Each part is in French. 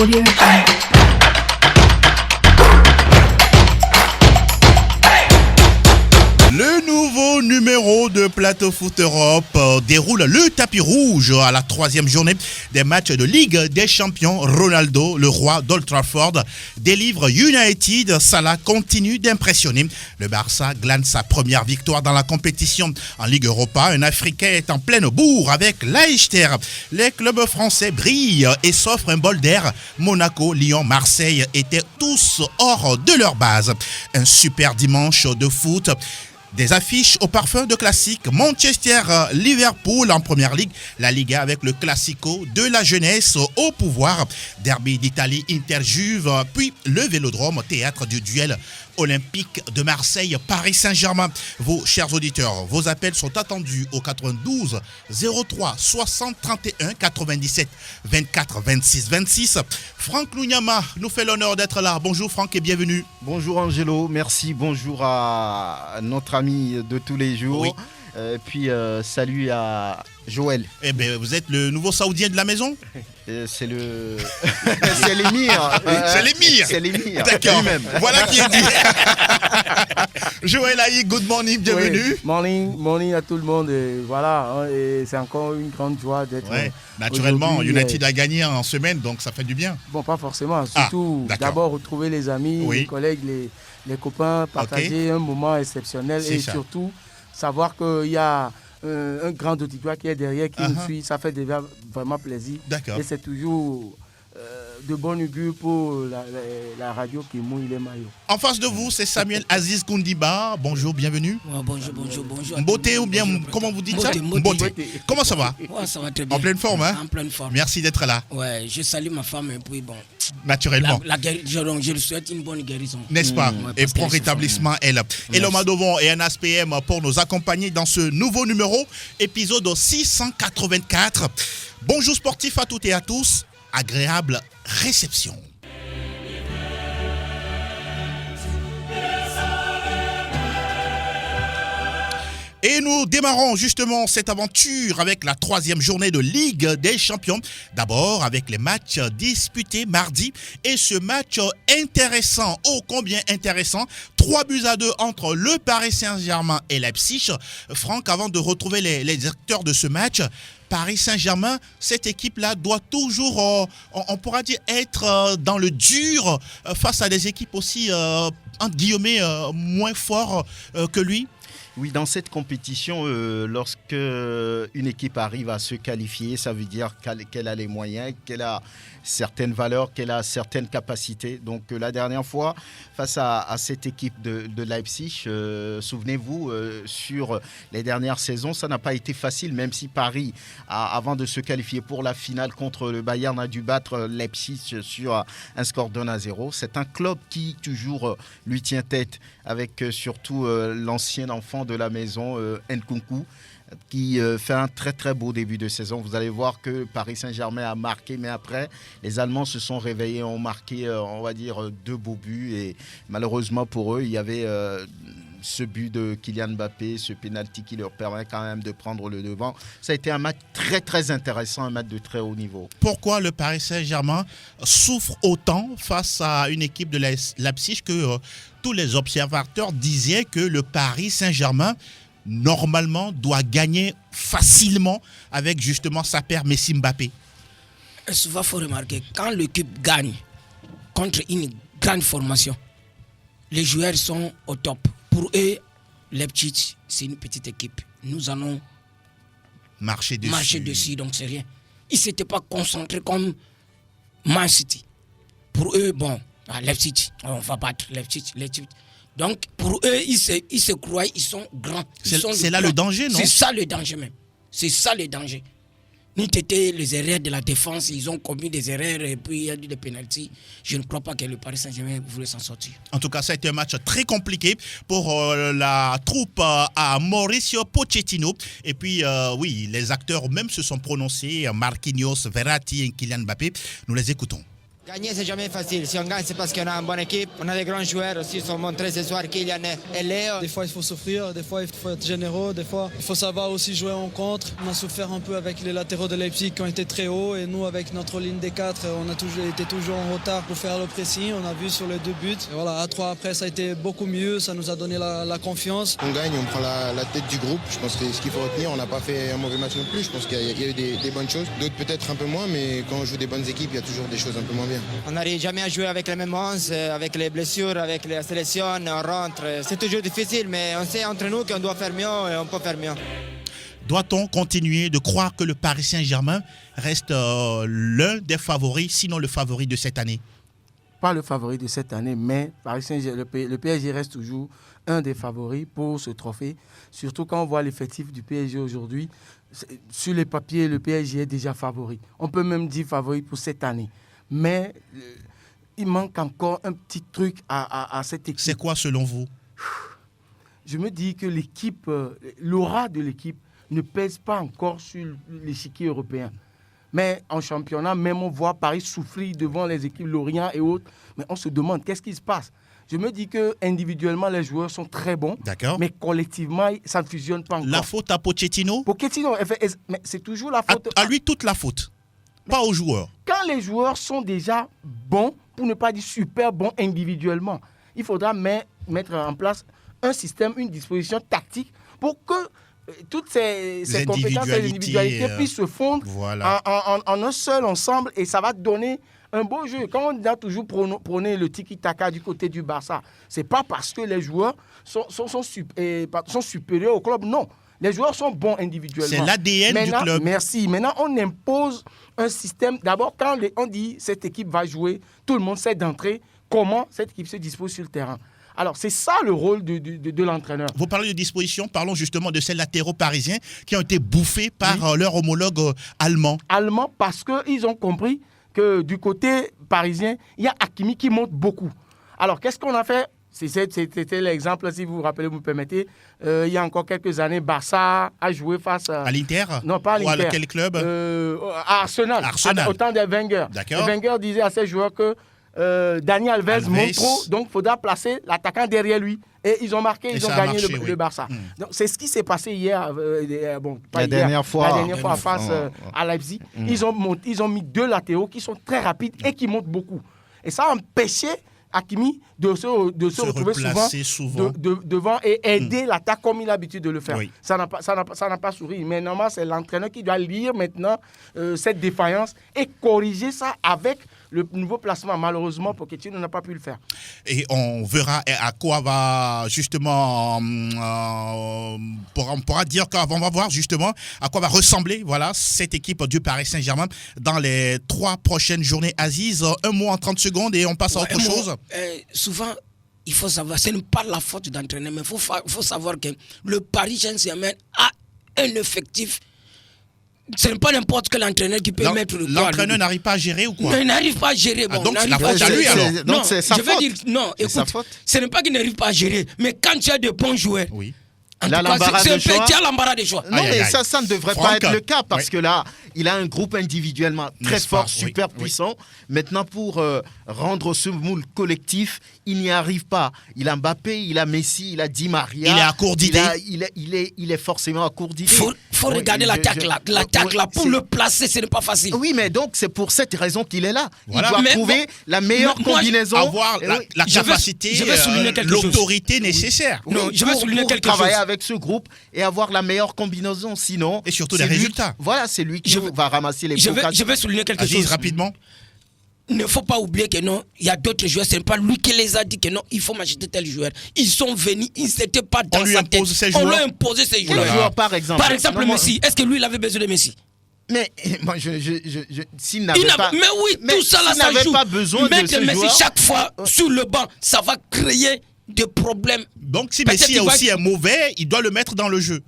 Audio Jungle. Le nouveau numéro de Plateau Foot Europe déroule le tapis rouge à la 3e journée des matchs de Ligue des Champions. Ronaldo, le roi d'Old Trafford, délivre United. Salah continue d'impressionner. Le Barça glane sa première victoire dans la compétition en Ligue Europa. Un Africain est en pleine bourre avec Leicester. Les clubs français brillent et s'offrent un bol d'air. Monaco, Lyon, Marseille étaient tous hors de leur base. Un super dimanche de foot. Des affiches au parfum de classique. Manchester-Liverpool en première ligue. La Liga avec le Classico de la jeunesse au pouvoir. Derby d'Italie, Inter-Juve. Puis le Vélodrome, théâtre du duel olympique de Marseille, Paris Saint-Germain. Vos chers auditeurs, vos appels sont attendus au 92 03 60 31 97 24 26 26. Franck Lunyama nous fait l'honneur d'être là. Bonjour Franck et bienvenue. Bonjour Angelo, merci. Bonjour à notre ami de tous les jours. Oui. Puis salut à Joël. Eh bien, vous êtes le nouveau saoudien de la maison? C'est le... c'est l'émir. C'est l'émir. C'est l'émir. D'accord. Lui-même. Voilà qui est dit. Joël Aïe, good morning, bienvenue. Oui, morning à tout le monde. Et voilà, hein, et c'est encore une grande joie d'être. Ouais, naturellement, United a gagné en semaine, donc ça fait du bien. Bon, pas forcément. Surtout, d'abord retrouver les amis, les collègues, les copains, partager un moment exceptionnel et surtout savoir qu'il y a un grand auditoire qui est derrière, qui nous suit. Ça fait déjà vraiment plaisir. D'accord. Et c'est toujours de bon augure pour la radio qui mouille les maillots. En face de vous, c'est Samuel Aziz Koundiba. Bonjour, bienvenue. Bonjour. Mboté ou bien, comment vous dites ça? Mboté. Comment ça va? Ouais, ça va très bien. En pleine forme, hein? En pleine forme. Merci d'être là. Ouais, je salue ma femme et puis bon. Naturellement. Je lui souhaite une bonne guérison. N'est-ce pas? Et prompt rétablissement, elle. Et le Madovon et un SPM pour nous accompagner dans ce nouveau numéro, épisode 684. Bonjour sportifs à toutes et à tous. Agréable réception. Et nous démarrons justement cette aventure avec la 3e journée de Ligue des Champions. D'abord avec les matchs disputés mardi. Et ce match intéressant, ô combien intéressant. 3-2 entre le Paris Saint-Germain et Leipzig. Franck, avant de retrouver les acteurs de ce match, Paris Saint-Germain, cette équipe-là doit toujours, on pourra dire, être dans le dur face à des équipes aussi, entre guillemets, moins fortes que lui. Oui, dans cette compétition, lorsque une équipe arrive à se qualifier, ça veut dire qu'elle a les moyens, qu'elle a certaines valeurs, qu'elle a certaines capacités. Donc la dernière fois, face à cette équipe de Leipzig, souvenez-vous, sur les dernières saisons, ça n'a pas été facile, même si Paris, avant de se qualifier pour la finale contre le Bayern, a dû battre Leipzig sur un score de 1-0. C'est un club qui toujours lui tient tête, avec surtout l'ancien enfant de la maison, Nkunku, qui fait un très très beau début de saison. Vous allez voir que Paris Saint-Germain a marqué, mais après, les Allemands se sont réveillés, ont marqué, on va dire, 2 beaux buts. Et malheureusement pour eux, il y avait ce but de Kylian Mbappé, ce pénalty qui leur permet quand même de prendre le devant. Ça a été un match très très intéressant, un match de très haut niveau. Pourquoi le Paris Saint-Germain souffre autant face à une équipe de Leipzig que tous les observateurs disaient que le Paris Saint-Germain normalement doit gagner facilement avec justement sa paire Messi-Mbappé? Souvent, il faut remarquer, quand l'équipe gagne contre une grande formation, les joueurs sont au top. Pour eux, Leipzig, c'est une petite équipe. Nous allons marcher dessus, donc c'est rien. Ils ne s'étaient pas concentrés comme Man City. Pour eux, bon, Leipzig, on va battre Leipzig. Donc, pour eux, ils se croient, ils sont grands. C'est là le danger, non? C'est ça le danger même. C'est ça le danger. N'ont été les erreurs de la défense, ils ont commis des erreurs et puis il y a eu des pénaltys. Je ne crois pas que le Paris Saint-Germain voulait s'en sortir. En tout cas, ça a été un match très compliqué pour la troupe à Mauricio Pochettino. Et puis, les acteurs même se sont prononcés, Marquinhos, Verratti et Kylian Mbappé. Nous les écoutons. Gagner, c'est jamais facile. Si on gagne, c'est parce qu'on a une bonne équipe. On a des grands joueurs aussi. Ils sont montrés ce soir, Kylian et Léo. Des fois, il faut souffrir. Des fois, il faut être généreux. Des fois, il faut savoir aussi jouer en contre. On a souffert un peu avec les latéraux de Leipzig qui ont été très hauts. Et nous, avec notre ligne des 4, on a été toujours en retard pour faire le pressing. On a vu sur les 2 buts. Et voilà, à 3 après, ça a été beaucoup mieux. Ça nous a donné la confiance. On gagne, on prend la tête du groupe. Je pense que ce qu'il faut retenir, on n'a pas fait un mauvais match non plus. Je pense qu'il y a eu des bonnes choses. D'autres peut-être un peu moins, mais quand on joue des bonnes équipes, il y a toujours des choses un peu moins bien. On n'arrive jamais à jouer avec les mêmes 11, avec les blessures, avec la sélection, on rentre. C'est toujours difficile, mais on sait entre nous qu'on doit faire mieux et on peut faire mieux. Doit-on continuer de croire que le Paris Saint-Germain reste l'un des favoris, sinon le favori de cette année? Pas le favori de cette année, mais le PSG reste toujours un des favoris pour ce trophée. Surtout quand on voit l'effectif du PSG aujourd'hui. Sur les papiers, le PSG est déjà favori. On peut même dire favori pour cette année. Mais il manque encore un petit truc à cette équipe. C'est quoi selon vous? Je me dis que l'équipe, l'aura de l'équipe ne pèse pas encore sur l'échiquier européen. Mais en championnat, même on voit Paris souffrir devant les équipes Lorient et autres. Mais on se demande qu'est-ce qui se passe. Je me dis que individuellement les joueurs sont très bons, mais collectivement, ça ne fusionne pas encore. La faute à Pochettino? Pochettino, mais c'est toujours la faute. À lui toute la faute, pas aux joueurs. Quand les joueurs sont déjà bons, pour ne pas dire super bons individuellement, il faudra mettre en place un système, une disposition tactique pour que toutes ces compétences et individualités puissent se fondre en un seul ensemble, et ça va donner un beau jeu. Quand on a toujours prôné le tiki-taka du côté du Barça, ce n'est pas parce que les joueurs sont supérieurs au club, non. Les joueurs sont bons individuellement. C'est l'ADN du club. Merci. Maintenant, on impose un système. D'abord, quand on dit cette équipe va jouer, tout le monde sait d'entrée comment cette équipe se dispose sur le terrain. Alors, c'est ça le rôle de l'entraîneur. Vous parlez de disposition, parlons justement de ces latéraux parisiens qui ont été bouffés par leur homologue allemand. Allemand, parce qu'ils ont compris que du côté parisien, il y a Hakimi qui monte beaucoup. Alors, qu'est-ce qu'on a fait? C'était l'exemple, si vous vous rappelez, vous me permettez. Il y a encore quelques années, Barça a joué face à l'Inter? Non, pas à l'Inter. Ou à quel club? À Arsenal. Au temps de Wenger. D'accord. Wenger disait à ses joueurs que Dani Alves monte trop, donc il faudra placer l'attaquant derrière lui. Et ils ont marqué, ils ont gagné le Barça. Donc, c'est ce qui s'est passé hier, la dernière fois face à Leipzig. Ils ont mis 2 latéraux qui sont très rapides et qui montent beaucoup. Et ça a empêché Hakimi de se retrouver souvent devant et aider l'attaque comme il a l'habitude de le faire. Oui. Ça n'a pas souri. Mais normalement, c'est l'entraîneur qui doit lire maintenant cette défaillance et corriger ça avec le nouveau placement. Malheureusement, Pochettino n'a pas pu le faire. Et on verra à quoi va justement... on pourra dire qu'on va voir justement à quoi va ressembler cette équipe du Paris Saint-Germain dans les 3 prochaines journées. Aziz, un mot en 30 secondes et on passe à autre chose. Souvent, il faut savoir, ce n'est pas la faute d'entraîneur, mais il faut savoir que le Paris Saint-Germain a un effectif. Ce n'est pas n'importe quel entraîneur qui peut mettre le poids. L'entraîneur n'arrive pas à gérer ou quoi? Non, il n'arrive pas à gérer. Donc c'est la faute à lui alors? Non, c'est sa faute. Écoute, ce n'est pas qu'il n'arrive pas à gérer, mais quand tu as de bons joueurs, c'est l'embarras des choix. Non, mais ça ne devrait pas être le cas parce que là, il a un groupe individuellement très fort, super puissant. Maintenant, pour rendre ce moule collectif, il n'y arrive pas. Il a Mbappé, il a Messi, il a Di Maria. Il est à court d'idées. Il est forcément à court d'idées. Il faut regarder l'attaque là. Pour le placer, ce n'est pas facile. Oui, mais donc c'est pour cette raison qu'il est là. Il doit trouver la meilleure combinaison. Avoir la capacité, l'autorité nécessaire. Non, je vais souligner quelque chose. Travailler avec ce groupe et avoir la meilleure combinaison. Sinon, et surtout les résultats. Voilà, c'est lui qui va ramasser les pots. Je vais souligner quelque chose rapidement. Il ne faut pas oublier que non, il y a d'autres joueurs, ce n'est pas lui qui les a dit que non, il faut m'acheter tel joueur. Ils sont venus, ils n'étaient pas dans sa tête. On lui a imposé ces joueurs. Par exemple. Par exemple, Messi. Est-ce que lui, il avait besoin de Messi? Mais moi, s'il n'avait pas... Mais oui, tout ça là, ça joue. Pas besoin de ce Messi, joueur. chaque fois, sur le banc, ça va créer des problèmes. Donc si Messi aussi est mauvais, il doit le mettre dans le jeu.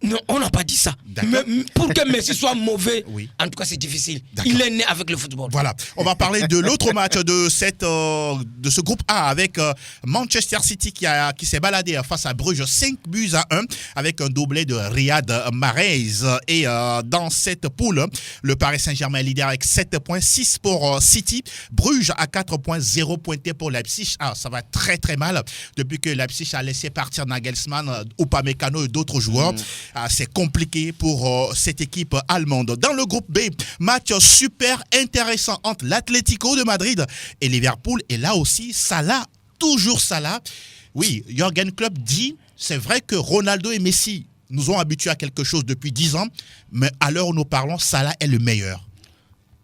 Non, on n'a pas dit ça. Mais pour que Messi soit mauvais, en tout cas, c'est difficile. Il est né avec le football. Voilà. On va parler de l'autre match de ce groupe A avec Manchester City qui s'est baladé face à Bruges 5-1 avec un doublé de Riyad Mahrez. Et dans cette poule, le Paris Saint-Germain est leader avec 7 points, 6 pour City. Bruges à 4 points, 0 pointé pour Leipzig. Ah, ça va très très mal depuis que Leipzig a laissé partir Nagelsmann, Upamecano et d'autres joueurs. C'est compliqué pour cette équipe allemande. Dans le groupe B, match super intéressant entre l'Atlético de Madrid et Liverpool. Et là aussi, Salah, toujours Salah. Oui, Jürgen Klopp dit, c'est vrai que Ronaldo et Messi nous ont habitués à quelque chose depuis 10 ans, mais à l'heure où nous parlons, Salah est le meilleur.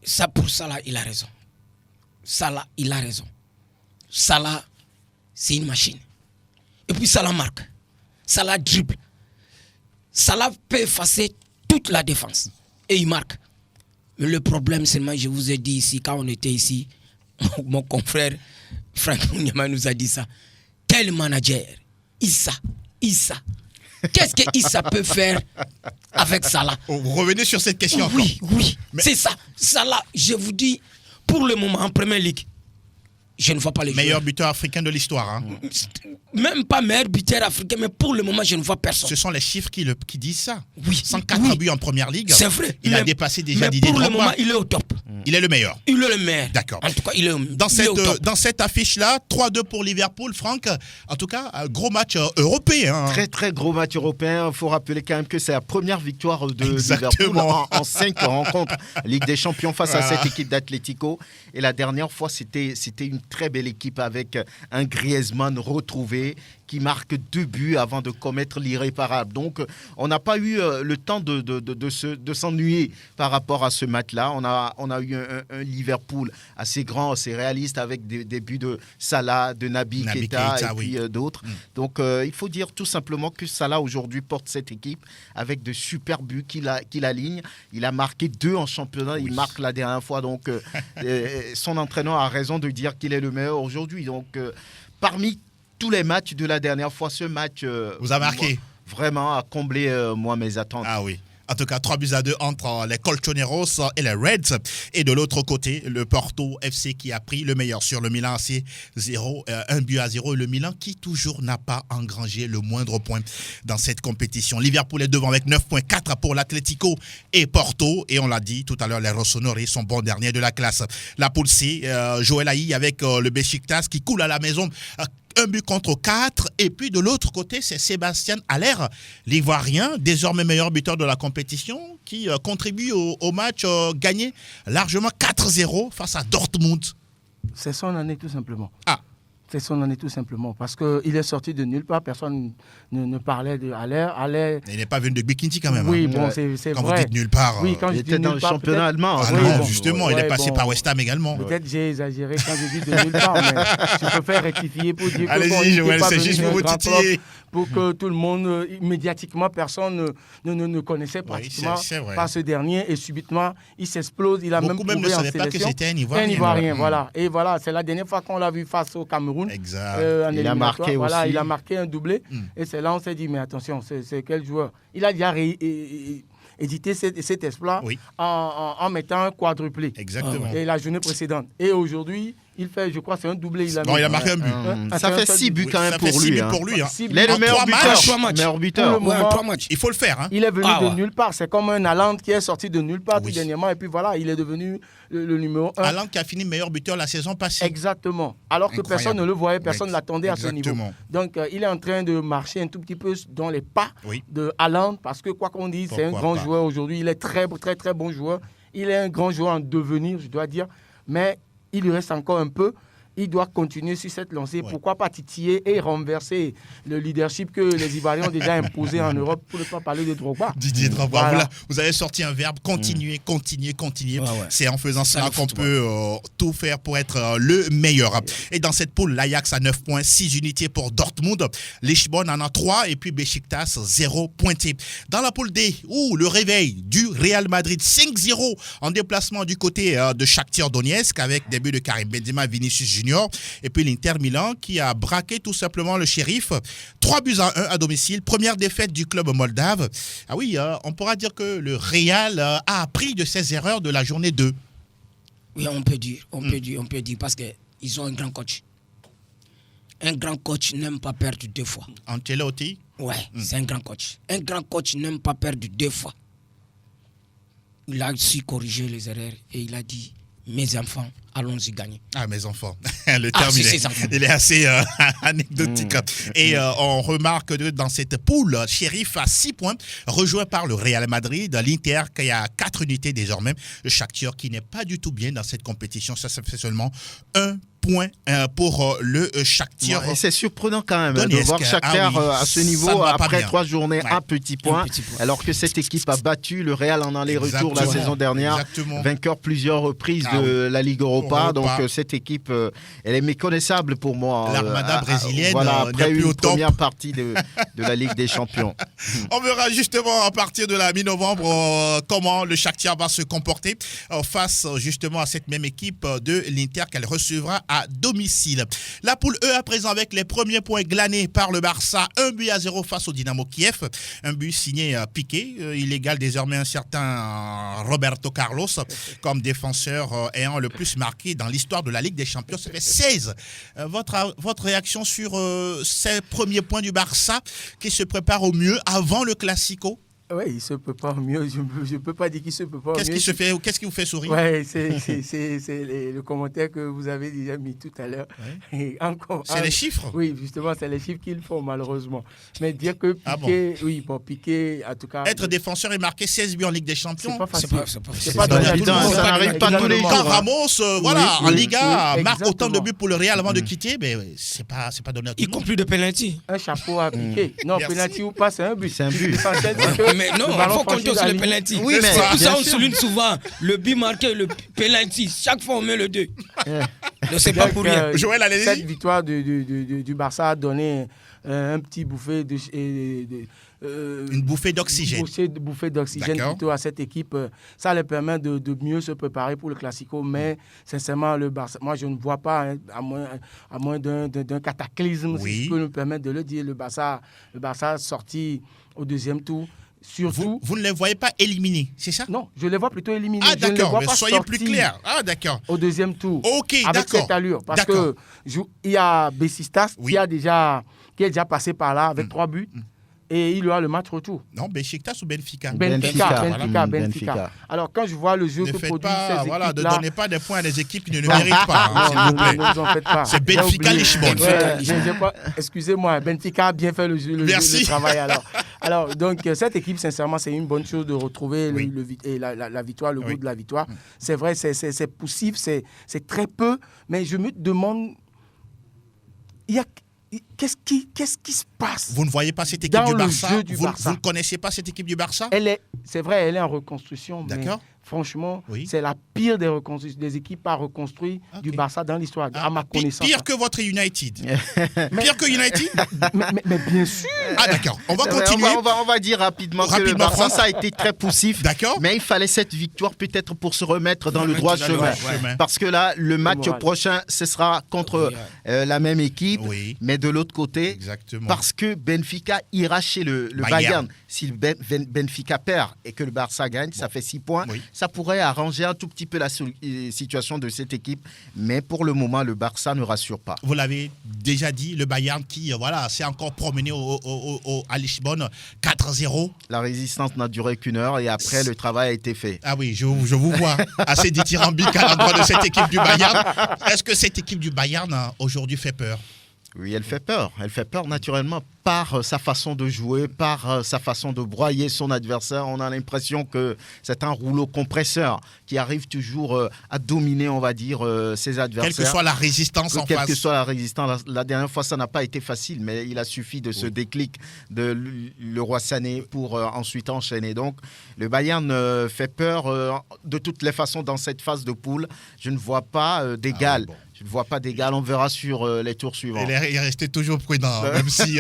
Ça, pour Salah, il a raison. Salah, il a raison. Salah, c'est une machine. Et puis Salah marque. Salah dribble. Salah peut effacer toute la défense. Et il marque. Mais le problème, seulement, je vous ai dit ici, quand on était ici, mon confrère Franck Mouniama nous a dit ça. Quel manager? Issa. Qu'est-ce que Issa peut faire avec Salah? Vous revenez sur cette question. Oui, c'est ça. Salah, je vous dis, pour le moment, en Première Ligue, je ne vois pas les meilleur joueurs. buteur africain de l'histoire. Hein. Même pas meilleur buteur africain, mais pour le moment, je ne vois personne. Ce sont les chiffres qui disent ça. Oui. 104 buts en Première Ligue. C'est vrai. Il a dépassé déjà Didier Drogba. Drogba. Pour le moment, il est au top. Il est le meilleur. Il est le meilleur. D'accord. En tout cas, il est au dans cette affiche-là, 3-2 pour Liverpool. Franck, en tout cas, un gros match européen. Très, très gros match européen. Il faut rappeler quand même que c'est la première victoire de Exactement. Liverpool en 5 rencontres Ligue des Champions face à cette équipe d'Atlético. Et la dernière fois, c'était une très belle équipe avec un Griezmann retrouvé qui marque 2 buts avant de commettre l'irréparable. Donc, on n'a pas eu le temps de s'ennuyer par rapport à ce match-là. On a eu un Liverpool assez grand, assez réaliste avec des buts de Salah, de Naby Keita et puis d'autres. Donc, il faut dire tout simplement que Salah aujourd'hui porte cette équipe avec de super buts qu'il aligne. Il a marqué 2 en championnat. Il marque la dernière fois. Donc, son entraîneur a raison de dire qu'il est le meilleur aujourd'hui. Donc, parmi tous les matchs de la dernière fois, ce match vous a marqué vraiment a comblé moi mes attentes. Ah oui. En tout cas, 3-2 entre les Colchoneros et les Reds. Et de l'autre côté, le Porto FC qui a pris le meilleur sur le Milan AC 1-0. Et le Milan qui toujours n'a pas engrangé le moindre point dans cette compétition. Liverpool est devant avec 9,4 pour l'Atlético et Porto. Et on l'a dit tout à l'heure, les Rossoneri sont bons derniers de la classe. La poule C, Joël Aïe avec le Beşiktaş qui coule à la maison. 1 but contre 4. Et puis de l'autre côté, c'est Sébastien Haller, l'Ivoirien, désormais meilleur buteur de la compétition, qui contribue au match gagné largement 4-0 face à Dortmund. C'est son année tout simplement. Ah. C'est son année tout simplement. Parce qu'il est sorti de nulle part. Personne ne parlait de Haller. Il n'est pas venu de Bikinti quand même. Oui, hein. bon, c'est vrai. Quand vous dites nulle part. Oui, quand il je dis était dans nulle le part, championnat allemand. Ah non, justement, il est passé par West Ham également. Peut-être j'ai exagéré quand je dis de nulle part, mais je préfère rectifier pour dire que allez-y, Joël, c'est juste pour vous titiller. Pour que tout le monde, médiatiquement, personne ne connaissait pratiquement pas ce dernier. Et subitement, il s'explose. Il a Beaucoup même prouvé ne en savaient pas que sélection. c'était un Ivoirien. Un Ivoirien, voilà. Et voilà, c'est la dernière fois qu'on l'a vu face au Cameroun. Exact. Il a marqué voilà, aussi. il a marqué un doublé. Et c'est là on s'est dit, mais attention, c'est quel joueur? Il a déjà édité cet exploit en mettant un quadruplé. Exactement. Et la journée précédente. Et aujourd'hui, il fait, je crois, c'est un doublé. Il a marqué un but. Ça fait 6 buts quand même pour lui. Ça fait 6 buts pour lui. Il est le meilleur buteur. Il faut le faire. Hein. Il est venu de nulle part. C'est comme un Haaland qui est sorti de nulle part tout dernièrement. Et puis voilà, il est devenu le numéro 1. Haaland qui a fini meilleur buteur la saison passée. Exactement. Alors que personne ne le voyait, personne ne l'attendait à ce niveau. Exactement. Donc il est en train de marcher un tout petit peu dans les pas de Haaland. Parce que quoi qu'on dise, c'est un grand joueur aujourd'hui. Il est très, très, très bon joueur. Il est un grand joueur en devenir, je dois dire. Mais il lui reste encore un peu. Il doit continuer sur cette lancée. Pourquoi pas titiller et renverser le leadership que les Ivoiriens ont déjà imposé en Europe, pour ne pas parler de Drogba. Didier Drogba, voilà. Vous avez sorti un verbe, continuer. C'est en faisant cela qu'on peut tout faire pour être le meilleur. Et dans cette poule, l'Ajax a 9 points, 6 unités pour Dortmund. Lisbonne en a 3 et puis Beşiktaş 0 pointé. Dans la poule D, le réveil du Real Madrid 5-0 en déplacement du côté de Shakhtar Donetsk avec des buts de Karim Benzema, Vinicius Junior Junior. Et puis l'Inter Milan qui a braqué tout simplement le Sheriff. 3-1 à domicile. Première défaite du club moldave. Ah oui, on pourra dire que le Real a appris de ses erreurs de la journée 2. Oui, on peut dire, parce qu'ils ont un grand coach. Un grand coach n'aime pas perdre 2 fois. Ancelotti? Ouais, c'est un grand coach. Un grand coach n'aime pas perdre 2 fois. Il a su corriger les erreurs et il a dit, mes enfants, allons-y gagner. Ah, mes enfants. Le terme, il est assez anecdotique. Et on remarque que dans cette poule, Sheriff a 6 points, rejoint par le Real Madrid, l'Inter qui a 4 unités désormais, le Shakhtar qui n'est pas du tout bien dans cette compétition. Ça fait seulement 1 point pour le Shakhtar. Ouais, c'est surprenant quand même de voir Shakhtar à ce niveau après 3 journées, un petit point, alors que cette équipe a battu le Real en aller-retour la saison dernière, vainqueur plusieurs reprises de la Ligue Europa. Donc cette équipe, elle est méconnaissable pour moi. L'Armada brésilienne, après une première partie de la Ligue des Champions. On verra justement à partir de la mi-novembre comment le Shakhtar va se comporter face justement à cette même équipe de l'Inter qu'elle recevra à domicile. La poule E à présent avec les premiers points glanés par le Barça, 1-0 face au Dynamo Kiev, un but signé Piqué, il égale désormais un certain Roberto Carlos comme défenseur ayant le plus marqué dans l'histoire de la Ligue des Champions, ça fait 16. Votre réaction sur ces premiers points du Barça qui se prépare au mieux avant le Classico? Oui, il se prépare mieux. Je ne peux pas dire qu'il se prépare mieux. Qu'est-ce qui vous fait sourire? Oui, c'est le commentaire que vous avez déjà mis tout à l'heure. Ouais. C'est les chiffres? Oui, justement, c'est les chiffres qu'ils font malheureusement. Mais dire que Piqué, Piqué, en tout cas... Être défenseur et marquer 16 buts en Ligue des Champions, c'est pas donné à tout le monde. Ça n'arrive pas tous les jours. Quand Ramos, en Liga, marque autant de buts pour le Real avant de quitter, mais c'est pas donné à tout le monde. Il compte plus de penalty. Un chapeau à Piqué. Non, penalty ou pas, c'est un but. C'est un but. Mais non, il faut compter sur le penalty. Oui, mais c'est pour ça qu'on souligne souvent le but marqué, le penalty. Chaque fois, on met le 2. Ne c'est pas pour rien. Joël, allez-y. Cette victoire du Barça a donné un petit bouffée une bouffée d'oxygène. Une bouffée d'oxygène plutôt à cette équipe. Ça leur permet de mieux se préparer pour le Classico. Mais sincèrement, le Barça, moi je ne vois pas, à moins d'un cataclysme, si je peux me permettre de le dire, le Barça sorti au 2e tour. Surtout, vous ne les voyez pas éliminés, c'est ça? Non, je les vois plutôt éliminés. Ah d'accord, mais soyez plus clair. Ah d'accord. Au 2e tour. Ok, d'accord. Avec cette allure. Parce que il y a Besiktas qui est déjà passé par là avec 3 buts. Et il y aura le match retour. Non, Besiktas ou Benfica? Benfica. Alors, quand je vois le jeu que produisent ces équipes-là... Ne donnez pas des points à des équipes qui ne le méritent pas, s'il vous plaît. Ne vous en faites pas. C'est Benfica Lisbonne. Excusez-moi, Benfica a bien fait le travail alors. Alors, donc, cette équipe, sincèrement, c'est une bonne chose de retrouver la victoire, le goût de la victoire. C'est vrai, c'est poussif, c'est très peu, mais je me demande... Qu'est-ce qui se passe? Vous ne voyez pas cette équipe du Barça? Vous ne connaissez pas cette équipe du Barça? C'est vrai, elle est en reconstruction. Mais franchement, c'est la pire des équipes à reconstruire du Barça dans l'histoire, à ma connaissance. Pire que votre United? Pire que United? mais bien sûr. Ah d'accord, on va continuer. On va dire rapidement que le Barça, ça a été très poussif. D'accord. Mais il fallait cette victoire peut-être pour se remettre dans le droit chemin. Parce que là, le match prochain, ce sera contre la même équipe, mais de l'autre côté. Exactement. Parce que Benfica ira chez le Bayern. Si Benfica perd et que le Barça gagne, ça fait 6 points. Ça pourrait arranger un tout petit peu la situation de cette équipe. Mais pour le moment, le Barça ne rassure pas. Vous l'avez déjà dit, le Bayern qui s'est encore promené à Lisbonne, 4-0. La résistance n'a duré qu'1 heure et après, le travail a été fait. Ah oui, je vous vois assez dithyrambique à l'endroit de cette équipe du Bayern. Est-ce que cette équipe du Bayern aujourd'hui fait peur? Oui, elle fait peur. Elle fait peur naturellement par sa façon de jouer, par sa façon de broyer son adversaire. On a l'impression que c'est un rouleau compresseur qui arrive toujours à dominer, on va dire, ses adversaires. Quelle que soit la résistance en face. Quelle que soit la résistance. La dernière fois, ça n'a pas été facile, mais il a suffi de ce déclic de Leroy Sané pour ensuite enchaîner. Donc, le Bayern fait peur de toutes les façons dans cette phase de poule. Je ne vois pas d'égal. Je ne vois pas d'égal, on verra sur les tours suivants. Il est resté toujours prudent, même si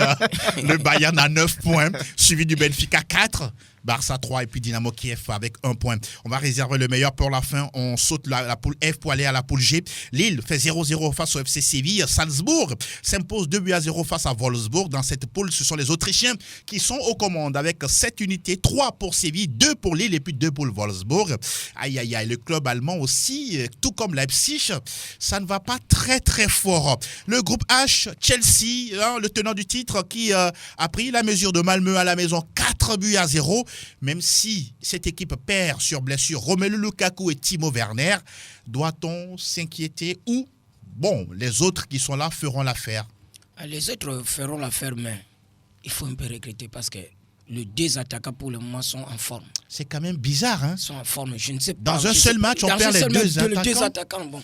Le Bayern a 9 points, suivi du Benfica 4. Barça 3 et puis Dynamo Kiev avec 1 point. On va réserver le meilleur pour la fin. On saute la poule F pour aller à la poule G. Lille fait 0-0 face au FC Séville. Salzbourg s'impose 2-0 face à Wolfsburg. Dans cette poule, ce sont les Autrichiens qui sont aux commandes avec 7 unités, 3 pour Séville, 2 pour Lille et puis 2 pour Wolfsburg. Aïe, aïe, aïe. Le club allemand aussi, tout comme Leipzig, ça ne va pas très, très fort. Le groupe H, Chelsea, le tenant du titre, qui a pris la mesure de Malmö à la maison, 4-0. Même si cette équipe perd sur blessure Romelu Lukaku et Timo Werner, doit-on s'inquiéter ou, bon, les autres qui sont là feront l'affaire? Les autres feront l'affaire, mais il faut un peu regretter parce que les deux attaquants pour le moment sont en forme. C'est quand même bizarre, hein? Ils sont en forme, je ne sais pas. Dans un seul match, on perd les deux attaquants. Bon.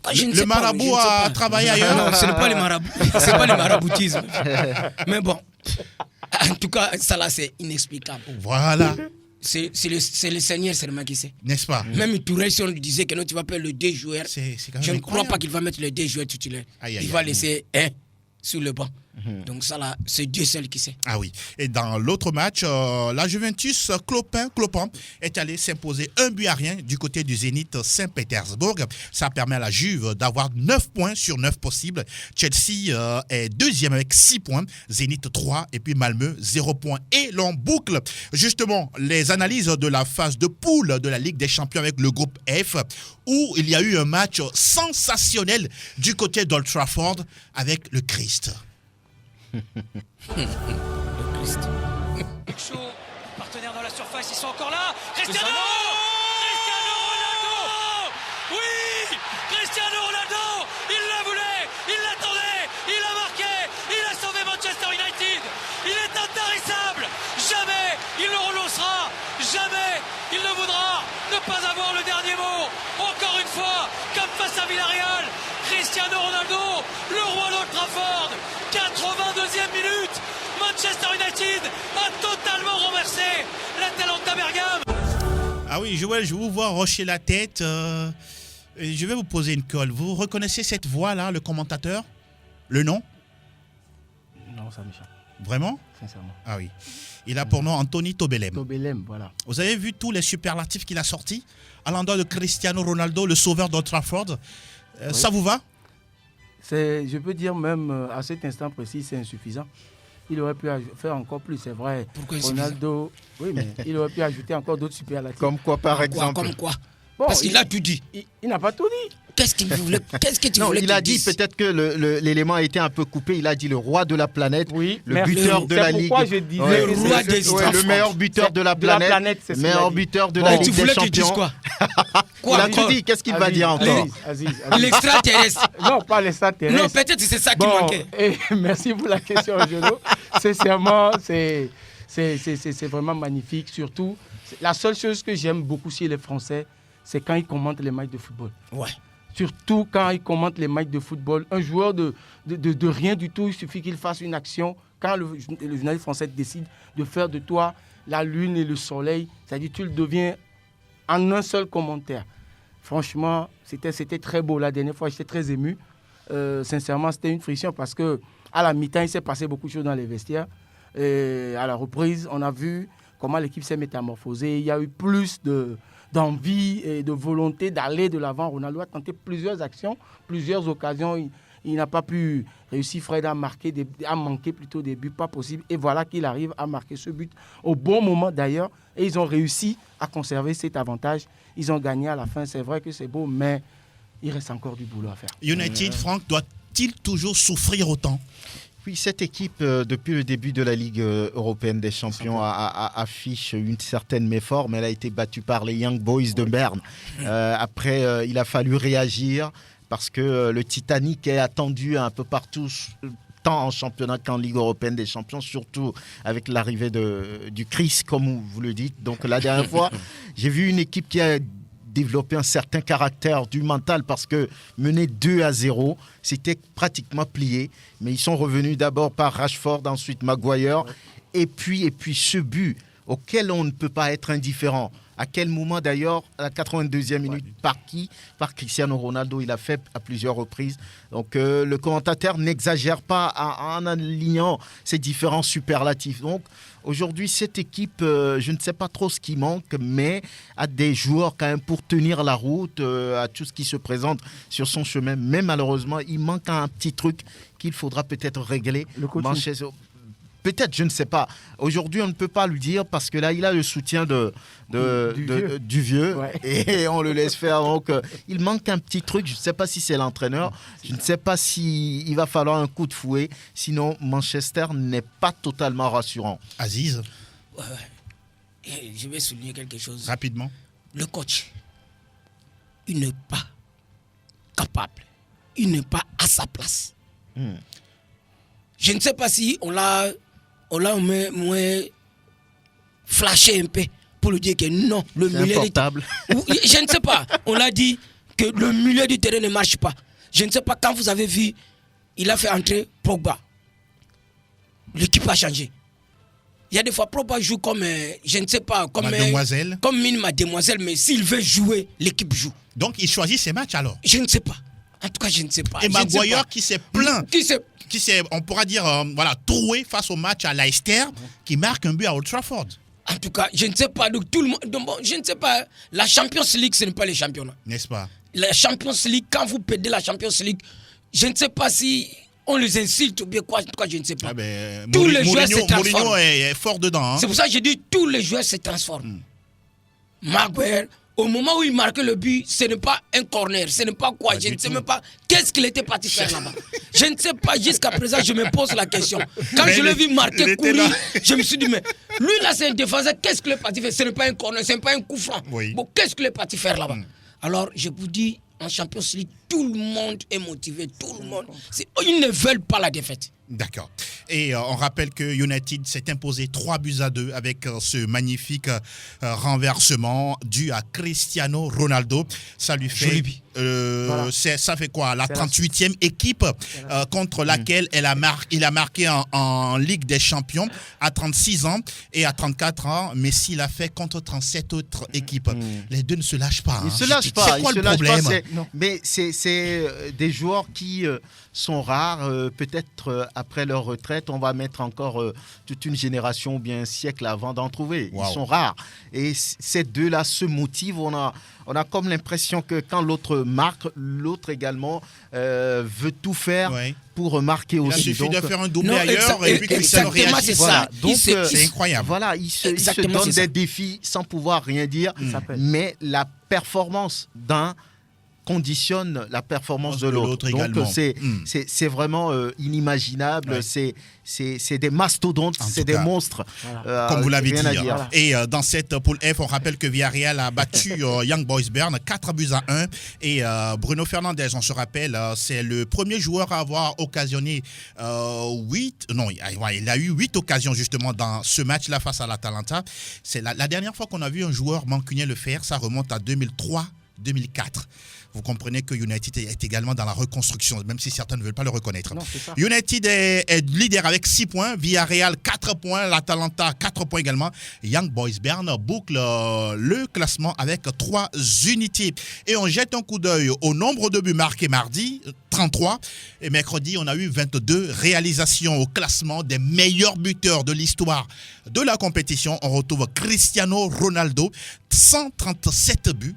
Le marabout a travaillé ailleurs. Non, ce n'est pas le marabout. C'est pas le maraboutisme. Mais bon, en tout cas, ça là, c'est inexplicable. Voilà. C'est le Seigneur seulement qui sait. N'est-ce pas? Même Tourelle, si on lui disait que non, tu vas perdre les deux joueurs, je ne crois pas qu'il va mettre les deux joueurs titulaires. Il va laisser un sur le banc. Donc ça là, c'est Dieu seul qui sait. Ah oui. Et dans l'autre match, la Juventus Clopin est allé s'imposer 1-0 du côté du Zénith Saint-Pétersbourg. Ça permet à la Juve d'avoir 9 points sur 9 possibles. Chelsea est deuxième avec 6 points. Zénith 3 et puis Malmö 0 points. Et l'on boucle justement les analyses de la phase de poule de la Ligue des Champions avec le groupe F, où il y a eu un match sensationnel du côté d'Old Trafford avec le Christ. Le Christ. Chaud, partenaire dans la surface, ils sont encore là. Cristiano Ronaldo. Oui, Cristiano Ronaldo. Il la voulait, il l'attendait, il a marqué, il a sauvé Manchester United. Il est intarissable. Jamais il ne renoncera. Jamais il ne voudra ne pas avoir le dernier mot. Encore une fois, comme face à Villarreal, Cristiano Ronaldo, le roi d'Old Trafford. 82e minute, Manchester United a totalement renversé l'Atalanta Bergame. Ah oui, Joël, je vous vois hocher la tête. Je vais vous poser une colle. Vous reconnaissez cette voix-là, le commentateur? Le nom? Non, ça m'échappe. Vraiment? Sincèrement. Ah oui. Il a pour nom Anthony Tobelem. Tobelem, voilà. Vous avez vu tous les superlatifs qu'il a sortis à l'endroit de Cristiano Ronaldo, le sauveur d'Old Trafford. Oui. Ça vous va? Je peux dire même à cet instant précis, c'est insuffisant. Il aurait pu faire encore plus, c'est vrai. Pourquoi Ronaldo, oui, mais il aurait pu ajouter encore d'autres superlatifs. Comme quoi, par exemple? Comme quoi? Bon, parce qu'il a tout dit. Il n'a pas tout dit. Qu'est-ce que tu voulais il a dit peut-être que l'élément a été un peu coupé. Il a dit le roi de la planète, oui, le buteur de la Ligue. Je disais le roi des le meilleur buteur de la planète. Le meilleur buteur de la Ligue des Champions. Quoi? Il a tout dit. Qu'est-ce qu'il va dire encore? L'extraterrestre. Non, pas l'extraterrestre. Non, peut-être c'est ça qui manquait. Merci pour la question, Angelo. Sincèrement, c'est vraiment magnifique. Surtout, la seule chose que j'aime beaucoup chez les Français, c'est quand ils commentent les matchs de football. Ouais. Surtout quand ils commentent les matchs de football. Un joueur de rien du tout, il suffit qu'il fasse une action. Quand le journaliste français décide de faire de toi la lune et le soleil, c'est-à-dire tu le deviens en un seul commentaire. Franchement, c'était très beau. La dernière fois, j'étais très ému. Sincèrement, c'était une friction parce qu'à la mi-temps, il s'est passé beaucoup de choses dans les vestiaires. Et à la reprise, on a vu comment l'équipe s'est métamorphosée. Il y a eu plus d'envie et de volonté d'aller de l'avant. Ronaldo a tenté plusieurs actions, plusieurs occasions. Il n'a pas pu réussir. Fred a manqué plutôt des buts, pas possible. Et voilà qu'il arrive à marquer ce but au bon moment d'ailleurs. Et ils ont réussi à conserver cet avantage. Ils ont gagné à la fin. C'est vrai que c'est beau, mais il reste encore du boulot à faire. United, Franck, doit-il toujours souffrir autant? Oui, cette équipe, depuis le début de la Ligue européenne des champions, affiche une certaine méforme. Elle a été battue par les Young Boys de Berne. Après, il a fallu réagir parce que le Titanic est attendu un peu partout, tant en championnat qu'en Ligue européenne des champions, surtout avec l'arrivée du Christ, comme vous le dites. Donc la dernière fois, j'ai vu une équipe qui a développer un certain caractère du mental parce que mener 2-0, c'était pratiquement plié. Mais ils sont revenus d'abord par Rashford, ensuite Maguire. Et puis ce but auquel on ne peut pas être indifférent. À quel moment d'ailleurs, à la 82e minute, par qui? Par Cristiano Ronaldo, il a fait à plusieurs reprises. Donc le commentateur n'exagère pas en alignant ces différents superlatifs. Donc aujourd'hui, cette équipe, je ne sais pas trop ce qui manque, mais a des joueurs quand même pour tenir la route à tout ce qui se présente sur son chemin. Mais malheureusement, il manque un petit truc qu'il faudra peut-être régler. Le coaching. Peut-être, je ne sais pas. Aujourd'hui, on ne peut pas lui dire parce que là, il a le soutien du vieux ouais. Et on le laisse faire. Donc, il manque un petit truc. Je ne sais pas si c'est l'entraîneur. Je ne sais pas s'il va falloir un coup de fouet. Sinon, Manchester n'est pas totalement rassurant. Aziz, Et je vais souligner quelque chose. rapidement. Le coach, il n'est pas capable. Il n'est pas à sa place. Je ne sais pas si on l'a moins flashé un peu pour lui dire que non, le milieu je ne sais pas. On l'a dit que le milieu du terrain ne marche pas. Je ne sais pas quand vous avez vu, il a fait entrer Pogba. L'équipe a changé. Il y a des fois Pogba joue comme, je ne sais pas, comme mademoiselle. Comme une mademoiselle, mais s'il veut jouer, l'équipe joue. Donc il choisit ses matchs alors. Je ne sais pas. En tout cas, je ne sais pas. Et Maguire qui s'est plaint. Qui s'est, on pourra dire, troué face au match à Leicester, qui marque un but à Old Trafford. En tout cas, je ne sais pas. Donc, tout le monde, donc, bon, je ne sais pas. La Champions League, ce n'est pas les championnats. N'est-ce pas? La Champions League, quand vous perdez la Champions League, je ne sais pas si on les insulte ou bien quoi. En tout cas, je ne sais pas. Ah ben, tous les joueurs se transforment. Mourinho est fort dedans. Hein. C'est pour ça que j'ai dit tous les joueurs se transforment. Maguire, au moment où il marquait le but, ce n'est pas un corner, ce n'est pas quoi, je ne sais même pas qu'est-ce qu'il était parti faire là-bas. Je ne sais pas, jusqu'à présent, je me pose la question. Quand je l'ai vu marquer, courir, je me suis dit, mais lui là, c'est un défenseur, qu'est-ce qu'il est parti faire? Ce n'est pas un corner, ce n'est pas un coup franc. Oui. Bon, qu'est-ce qu'il est parti faire là-bas? Alors, je vous dis, en Champions League, tout le monde est motivé, tout le monde. Ils ne veulent pas la défaite. D'accord. Et on rappelle que United s'est imposé 3-2 avec ce magnifique renversement dû à Cristiano Ronaldo. Ça lui fait... voilà. Ça fait quoi? La 38e équipe contre laquelle il a marqué en Ligue des Champions à 36 ans et à 34 ans. Messi l'a fait contre 37 autres équipes. Les deux ne se lâchent pas. Ils ne hein. se lâchent pas. C'est quoi le problème? Mais c'est des joueurs qui sont rares. Peut-être après leur retraite, on va mettre encore toute une génération ou bien un siècle avant d'en trouver. Wow. Ils sont rares. Et ces deux-là se motivent. On a comme l'impression que quand l'autre marque, l'autre également veut tout faire pour marquer aussi. Il suffit de faire un doublé ailleurs et puis Cristiano réagit. Voilà. Donc c'est incroyable. Voilà, il se donne des défis sans pouvoir rien dire. Mais la performance d'un conditionne la performance de l'autre. Donc c'est vraiment inimaginable. Voilà. C'est des mastodontes, c'est des monstres. Voilà. Comme vous l'avez dit. Voilà. Et dans cette poule F, on rappelle que Villarreal a battu Young Boys Bern 4-1. Et Bruno Fernandes, on se rappelle, c'est le premier joueur à avoir occasionné il a eu 8 occasions justement dans ce match-là face à l'Atalanta. C'est la dernière fois qu'on a vu un joueur mancunien le faire, ça remonte à 2003-2004. Vous comprenez que United est également dans la reconstruction, même si certains ne veulent pas le reconnaître. Non, United est leader avec 6 points, Villarreal 4 points, l'Atalanta 4 points également. Young Boys Bern boucle le classement avec 3 unités. Et on jette un coup d'œil au nombre de buts marqués mardi, 33. Et mercredi, on a eu 22 réalisations au classement des meilleurs buteurs de l'histoire de la compétition. On retrouve Cristiano Ronaldo, 137 buts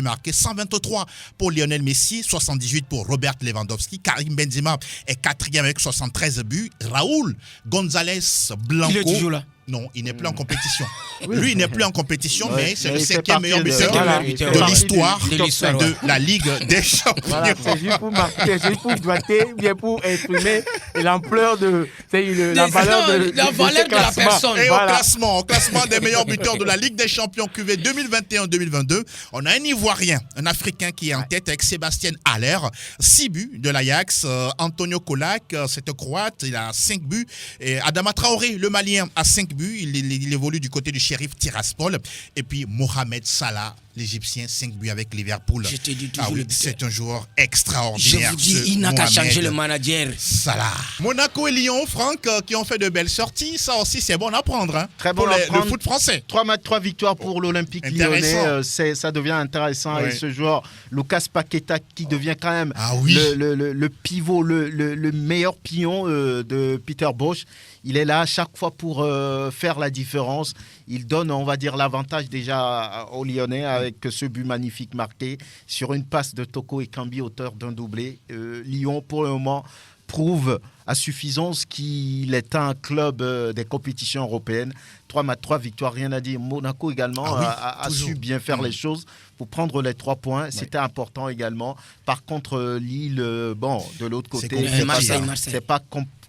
marqués, 123 pour Lionel Messi, 78 pour Robert Lewandowski. Karim Benzema est 4e avec 73 buts. Raúl González Blanco. Il est toujours là. Non, il n'est plus en compétition. Lui, il n'est plus en compétition, mais c'est le 5e meilleur buteur de l'histoire de la Ligue des Champions. Voilà, c'est juste pour marquer, c'est juste pour doiter, bien pour exprimer l'ampleur de la valeur de la personne. Et au classement des meilleurs buteurs de la Ligue des Champions QV 2021-2022, on a un Ivoirien, un Africain qui est en tête avec Sébastien Haller, 6 buts de l'Ajax. Antonio Colac, c'est un Croate, il a 5 buts. Et Adama Traoré, le Malien, a 5 buts. Il évolue du côté du Sheriff Tiraspol. Et puis Mohamed Salah, l'Égyptien, 5 buts avec Liverpool. Je te dis toujours le buteur. C'est un joueur extraordinaire. Je vous dis, il n'a qu'à changer le manager. Salah. Monaco et Lyon, Franck, qui ont fait de belles sorties. Ça aussi, c'est bon à prendre. Hein, très bon pour le foot français. 3 matchs, 3 victoires pour l'Olympique lyonnais. Ça devient intéressant. Ouais. Et ce joueur, Lucas Paqueta, qui devient quand même le pivot, le meilleur pion de Peter Bosz. Il est là à chaque fois pour faire la différence. Il donne, on va dire, l'avantage déjà aux Lyonnais avec ce but magnifique marqué sur une passe de Toko Ekambi, auteur d'un doublé. Lyon, pour le moment, prouve à suffisance qu'il est un club des compétitions européennes. 3 matchs, 3 victoires, rien à dire. Monaco également a su bien faire les choses pour prendre les 3 points. C'était important également. Par contre, Lille, de l'autre côté, c'est pas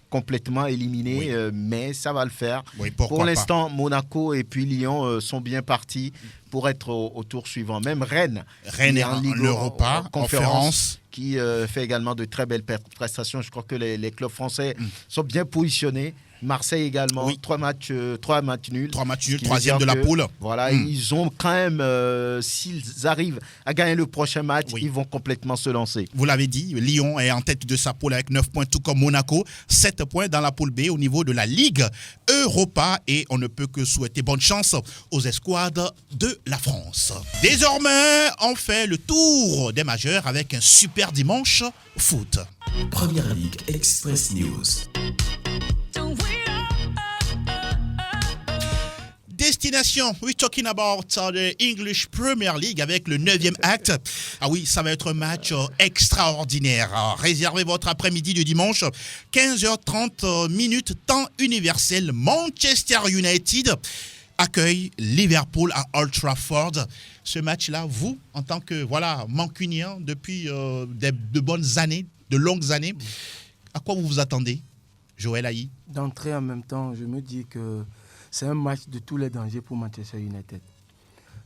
complètement éliminé, mais ça va le faire. Pour l'instant, Monaco et puis Lyon sont bien partis pour être au tour suivant. Même Rennes est en Ligue Europa, en conférence, qui fait également de très belles prestations. Je crois que les clubs français sont bien positionnés. Marseille également, 3 matchs nuls. 3 matchs nuls, 3e de la poule. Voilà, ils ont quand même, s'ils arrivent à gagner le prochain match, ils vont complètement se lancer. Vous l'avez dit, Lyon est en tête de sa poule avec 9 points, tout comme Monaco. 7 points dans la poule B au niveau de la Ligue Europa. Et on ne peut que souhaiter bonne chance aux escouades de la France. Désormais, on fait le tour des majeurs avec un super dimanche foot. Première Ligue Express News. Destination, we're talking about the English Premier League avec le 9e acte. Ah oui, ça va être un match extraordinaire. Alors, réservez votre après-midi du dimanche, 15h30 minutes, temps universel. Manchester United accueille Liverpool à Old Trafford. Ce match-là, vous, en tant que mancunien depuis de bonnes années, de longues années, à quoi vous vous attendez, Joël Aïe? D'entrée en même temps, je me dis que c'est un match de tous les dangers pour Manchester United.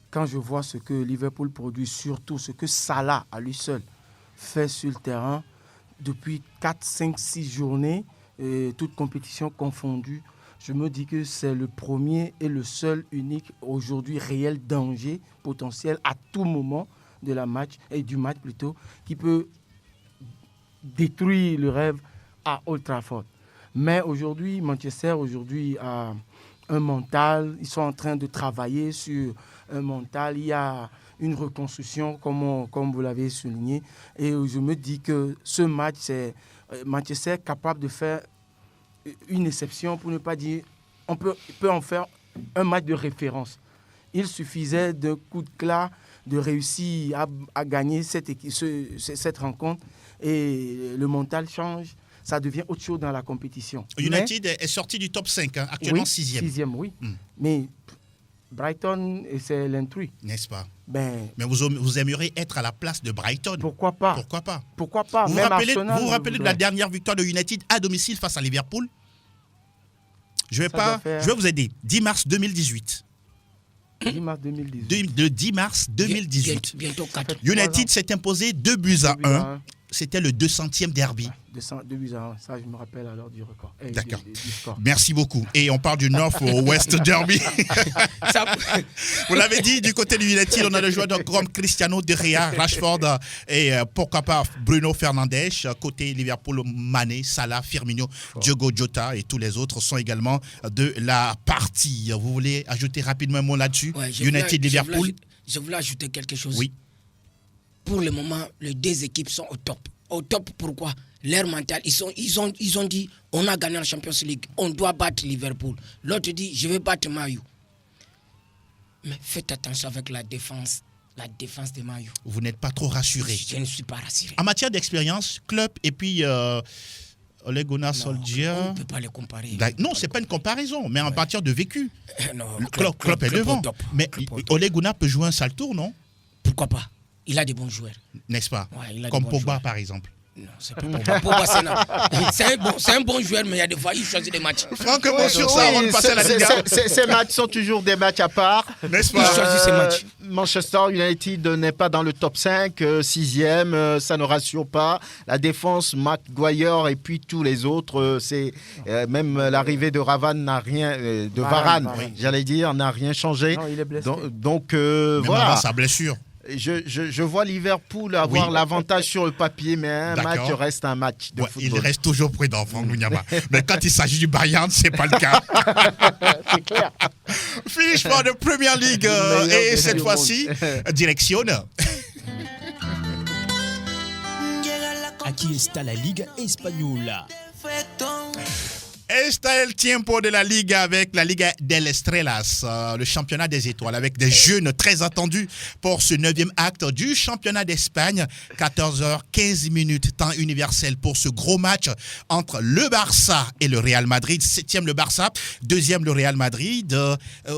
Quand je vois ce que Liverpool produit, surtout ce que Salah à lui seul fait sur le terrain depuis 4, 5, 6 journées, toutes compétitions confondues, je me dis que c'est le premier et le seul unique aujourd'hui réel danger potentiel à tout moment du match qui peut détruire le rêve à Old Trafford. Mais aujourd'hui, Manchester a un mental, ils sont en train de travailler sur un mental, il y a une reconstruction comme vous l'avez souligné, et je me dis que ce match, c'est Manchester capable de faire une exception, pour ne pas dire, on peut en faire un match de référence. Il suffisait d'un coup de clat de réussir à gagner cette rencontre, et le mental change. Ça devient autre chose dans la compétition. United est sorti du top 5, actuellement 6e. 6e, oui. Mais Brighton, c'est l'intrus. N'est-ce pas? Mais vous aimeriez être à la place de Brighton. Pourquoi pas? Vous vous rappelez de la dernière victoire de United à domicile face à Liverpool? Je vais vous aider. 10 mars 2018. 10 mars 2018. Le 10 mars 2018. Bientôt 4. United s'est imposé 2-1. C'était le 200e derby. 2 buts à 1, ça je me rappelle alors du record. D'accord. Merci beaucoup. Et on part du North au West Derby. Vous l'avez dit, du côté du United, on a des joueurs comme Cristiano De Gea, Rashford et pourquoi pas Bruno Fernandes. Côté Liverpool, Mané, Salah, Firmino, Diogo Jota et tous les autres sont également de la partie. Vous voulez ajouter rapidement un mot là-dessus? United-Liverpool. Je voulais ajouter quelque chose. Oui. Pour le moment, les deux équipes sont au top. Au top, pourquoi? Leur mental, ils ont dit, on a gagné la Champions League, on doit battre Liverpool. L'autre dit, je vais battre Man U. Mais faites attention avec la défense de Man U. Vous n'êtes pas trop rassuré? Je ne suis pas rassuré. En matière d'expérience, Klopp et puis Ole Gunnar Solskjaer... On ne peut pas les comparer. Non, ce n'est pas une comparaison, mais en matière de vécu. Non, Klopp est devant. Mais Ole Gunnar peut jouer un sale tour, non? Pourquoi pas? Il a des bons joueurs. N'est-ce pas? Comme Pogba, par exemple. Non, c'est pas pour passer là. C'est un bon joueur, mais il y a des fois, il choisit des matchs. Franchement, sur ça, avant de passer à la Liga. Ces matchs sont toujours des matchs à part. N'est-ce pas? Il choisit ses matchs. Manchester United n'est pas dans le top 5, 6e, ça ne rassure pas. La défense, Maguire et puis tous les autres, c'est même l'arrivée de Varane n'a rien, Varane, j'allais dire, n'a rien changé. Non, il est blessé. Donc même voilà. avant sa blessure. Je vois Liverpool avoir l'avantage sur le papier, mais un match reste un match de football. Il reste toujours prudent, Franck Munyama. Mais quand il s'agit du Bayern, c'est pas le cas. C'est clair. Finish for the Premier League et cette fois-ci, direction. Aquí está la Liga Española. Está el tiempo de la Liga avec la Liga del Estrellas, le championnat des étoiles, avec des jeunes très attendus pour ce 9e acte du championnat d'Espagne. 14h15, temps universel pour ce gros match entre le Barça et le Real Madrid. 7e le Barça, 2e le Real Madrid.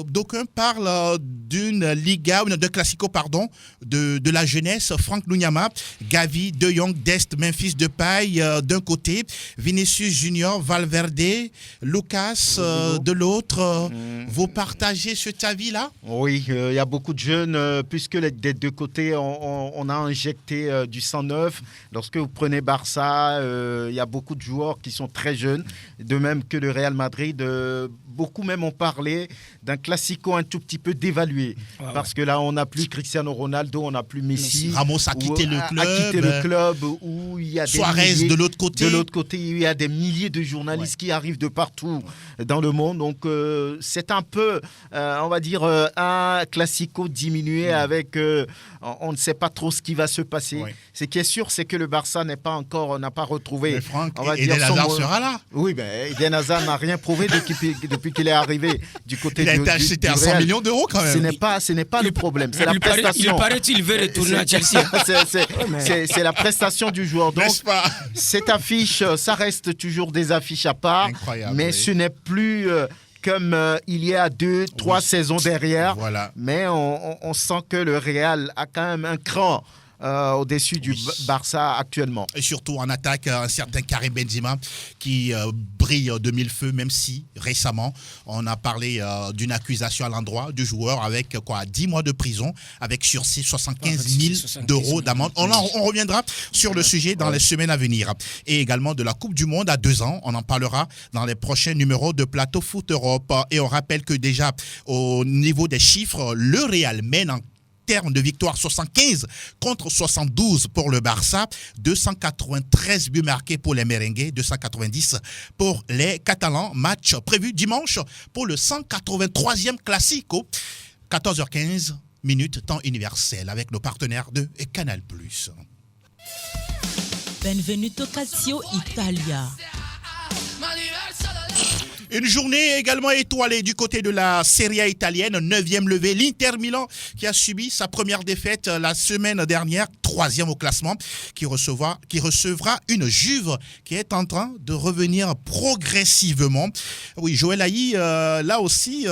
D'aucuns parlent d'une Liga, de Classico, pardon, de la jeunesse. Franck Munyama, Gavi, De Jong, Dest, Memphis Depay d'un côté, Vinicius Junior, Valverde, Lucas de l'autre. Vous partagez cet avis-là? Oui, il y a beaucoup de jeunes, puisque des deux côtés, on a injecté du sang neuf. Lorsque vous prenez Barça, il y a beaucoup de joueurs qui sont très jeunes, de même que le Real Madrid. Beaucoup même ont parlé d'un classico un tout petit peu dévalué. Parce que là, on n'a plus Cristiano Ronaldo, on n'a plus Messi. Ramos a quitté le club. Où il y a Suarez de l'autre côté. De l'autre côté, il y a des milliers de journalistes qui arrivent de partout dans le monde. Donc, c'est un peu, on va dire, un classico diminué avec... on ne sait pas trop ce qui va se passer. Ce qui est sûr, c'est que le Barça n'a pas retrouvé... Mais Franck, Eden Hazard sera là. Oui, mais Eden Hazard n'a rien prouvé depuis qu'il est arrivé du côté du Real. Il a été acheté à 100 millions d'euros quand même. Ce n'est pas le problème, c'est la prestation. Il paraît-il veut retourner à Chelsea. C'est la prestation du joueur. Donc, cette affiche, ça reste toujours des affiches à part. Incroyable, mais ce n'est plus... comme il y a 2-3 saisons derrière. Voilà. Mais on sent que le Real a quand même un cran au-dessus du Barça actuellement. Et surtout en attaque, un certain Karim Benzema qui brille de mille feux, même si récemment on a parlé d'une accusation à l'endroit du joueur avec 10 mois de prison, avec sursis 75 000 d'euros d'amende. On reviendra sur le sujet dans les semaines à venir. Et également de la Coupe du Monde à 2 ans. On en parlera dans les prochains numéros de Plateau Foot Europe. Et on rappelle que déjà au niveau des chiffres, le Real mène en termes de victoire 75 contre 72 pour le Barça, 293 buts marqués pour les Merengues, 290 pour les Catalans. Match prévu dimanche pour le 183e Classico. 14h15, temps universel avec nos partenaires de Canal+. Benvenuto Calcio Italia. Une journée également étoilée du côté de la Serie A italienne, 9e levée. L'Inter Milan qui a subi sa première défaite la semaine dernière, 3e au classement, qui recevra une Juve qui est en train de revenir progressivement. Oui, Joël Aïe, là aussi,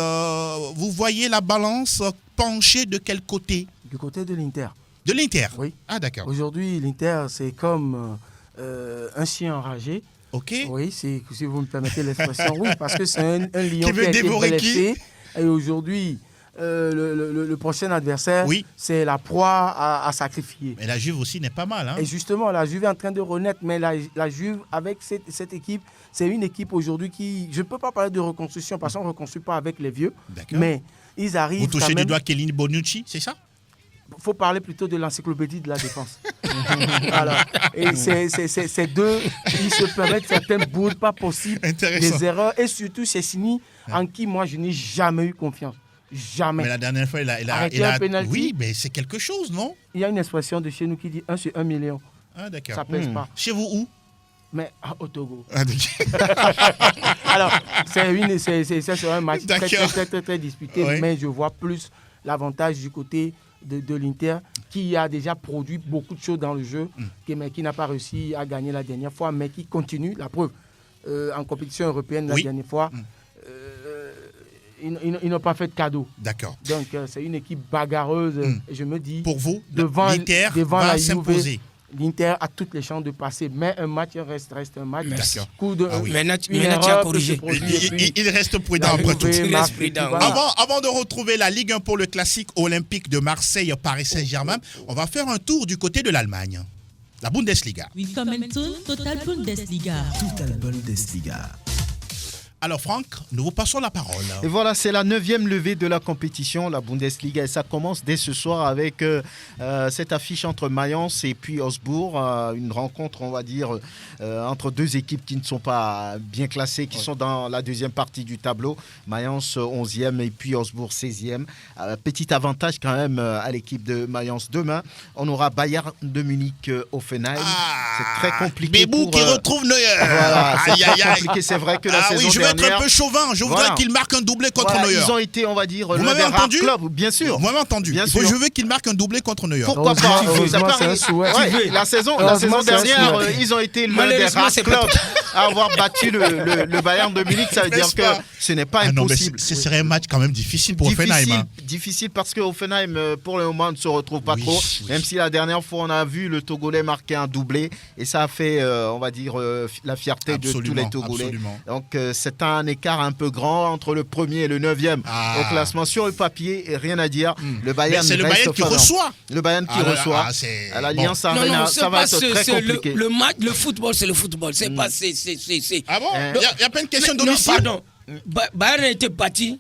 vous voyez la balance pencher de quel côté? Du côté de l'Inter. De l'Inter? Oui. Ah, d'accord. Aujourd'hui, l'Inter, c'est comme un chien enragé. Ok. Oui, si vous me permettez l'expression, oui, parce que c'est un lion qui veut dévorer blessé. Et aujourd'hui, le prochain adversaire, c'est la proie à sacrifier. Mais la Juve aussi n'est pas mal. Hein? Et justement, la Juve est en train de renaître, mais la Juve, avec cette équipe, c'est une équipe aujourd'hui qui... Je ne peux pas parler de reconstruction, parce qu'on ne reconstruit pas avec les vieux, mais ils arrivent... Vous touchez du doigt Chiellini Bonucci, c'est ça? Il faut parler plutôt de l'encyclopédie de la défense. Voilà. Et c'est deux qui se permettent certaines boules pas possibles, des erreurs. Et surtout, c'est Sini en qui moi je n'ai jamais eu confiance. Jamais. Mais la dernière fois, il a un penalty. Oui, mais c'est quelque chose, non? Il y a une expression de chez nous qui dit 1 sur 1 million. Ah, d'accord. Ça pèse pas. Chez vous où? Mais au Togo. Ah, alors, c'est un match très disputé, mais je vois plus l'avantage du côté de l'Inter qui a déjà produit beaucoup de choses dans le jeu, mais qui n'a pas réussi à gagner la dernière fois, mais qui continue. La preuve, en compétition européenne la dernière fois, ils n'ont pas fait de cadeau. D'accord. Donc, c'est une équipe bagarreuse. Et je me dis, pour vous, devant l'Inter va s'imposer. l'Inter a toutes les chances de passer. Mais un match reste un match. Merci. Maintenant, tu as corrigé. Il reste prudent après tout. Avant de retrouver la Ligue 1 pour le classique olympique de Marseille, Paris Saint-Germain, on va faire un tour du côté de l'Allemagne. La Bundesliga. Willkommen zur Total Bundesliga. Total Bundesliga. Alors Franck, nous vous passons la parole. Et voilà, c'est la 9e levée de la compétition, la Bundesliga. Et ça commence dès ce soir avec cette affiche entre Mayence et puis Augsbourg. Une rencontre, on va dire, entre deux équipes qui ne sont pas bien classées, qui sont dans la deuxième partie du tableau. Mayence 11e et puis Augsbourg 16e. Petit avantage quand même à l'équipe de Mayence. Demain, on aura Bayern de Munich Offenheim. C'est très compliqué. Bébou qui retrouve Neuer. Voilà, c'est très compliqué. C'est vrai que la saison dernière... être un peu chauvin, je voudrais qu'il marque un doublé contre Neuer. Ils ont été, on va dire, vous m'avez entendu club, bien sûr. Vous m'avez entendu. Je veux qu'il marque un doublé contre Neuer. Pourquoi pas La saison dernière, ils ont été l'un des rares clubs à avoir battu le Bayern de Munich. Ça veut dire que ce n'est pas impossible. Ce serait un match quand même difficile pour Offenheim. Difficile parce que Offenheim, pour le moment, ne se retrouve pas trop. Même si la dernière fois, on a vu le Togolais marquer un doublé. Et ça a fait, on va dire, la fierté de tous les Togolais. Donc, c'est un écart un peu grand entre le premier et le 9e au classement. Sur le papier, rien à dire. Le Bayern c'est le Bayern qui reçoit. Le Bayern qui reçoit. À l'Alliance Arena, ça va être très compliqué. Le football, c'est le football. C'est pas... Ah bon Il n'y a pas une question de domicile. Pardon. Bayern a été bâti.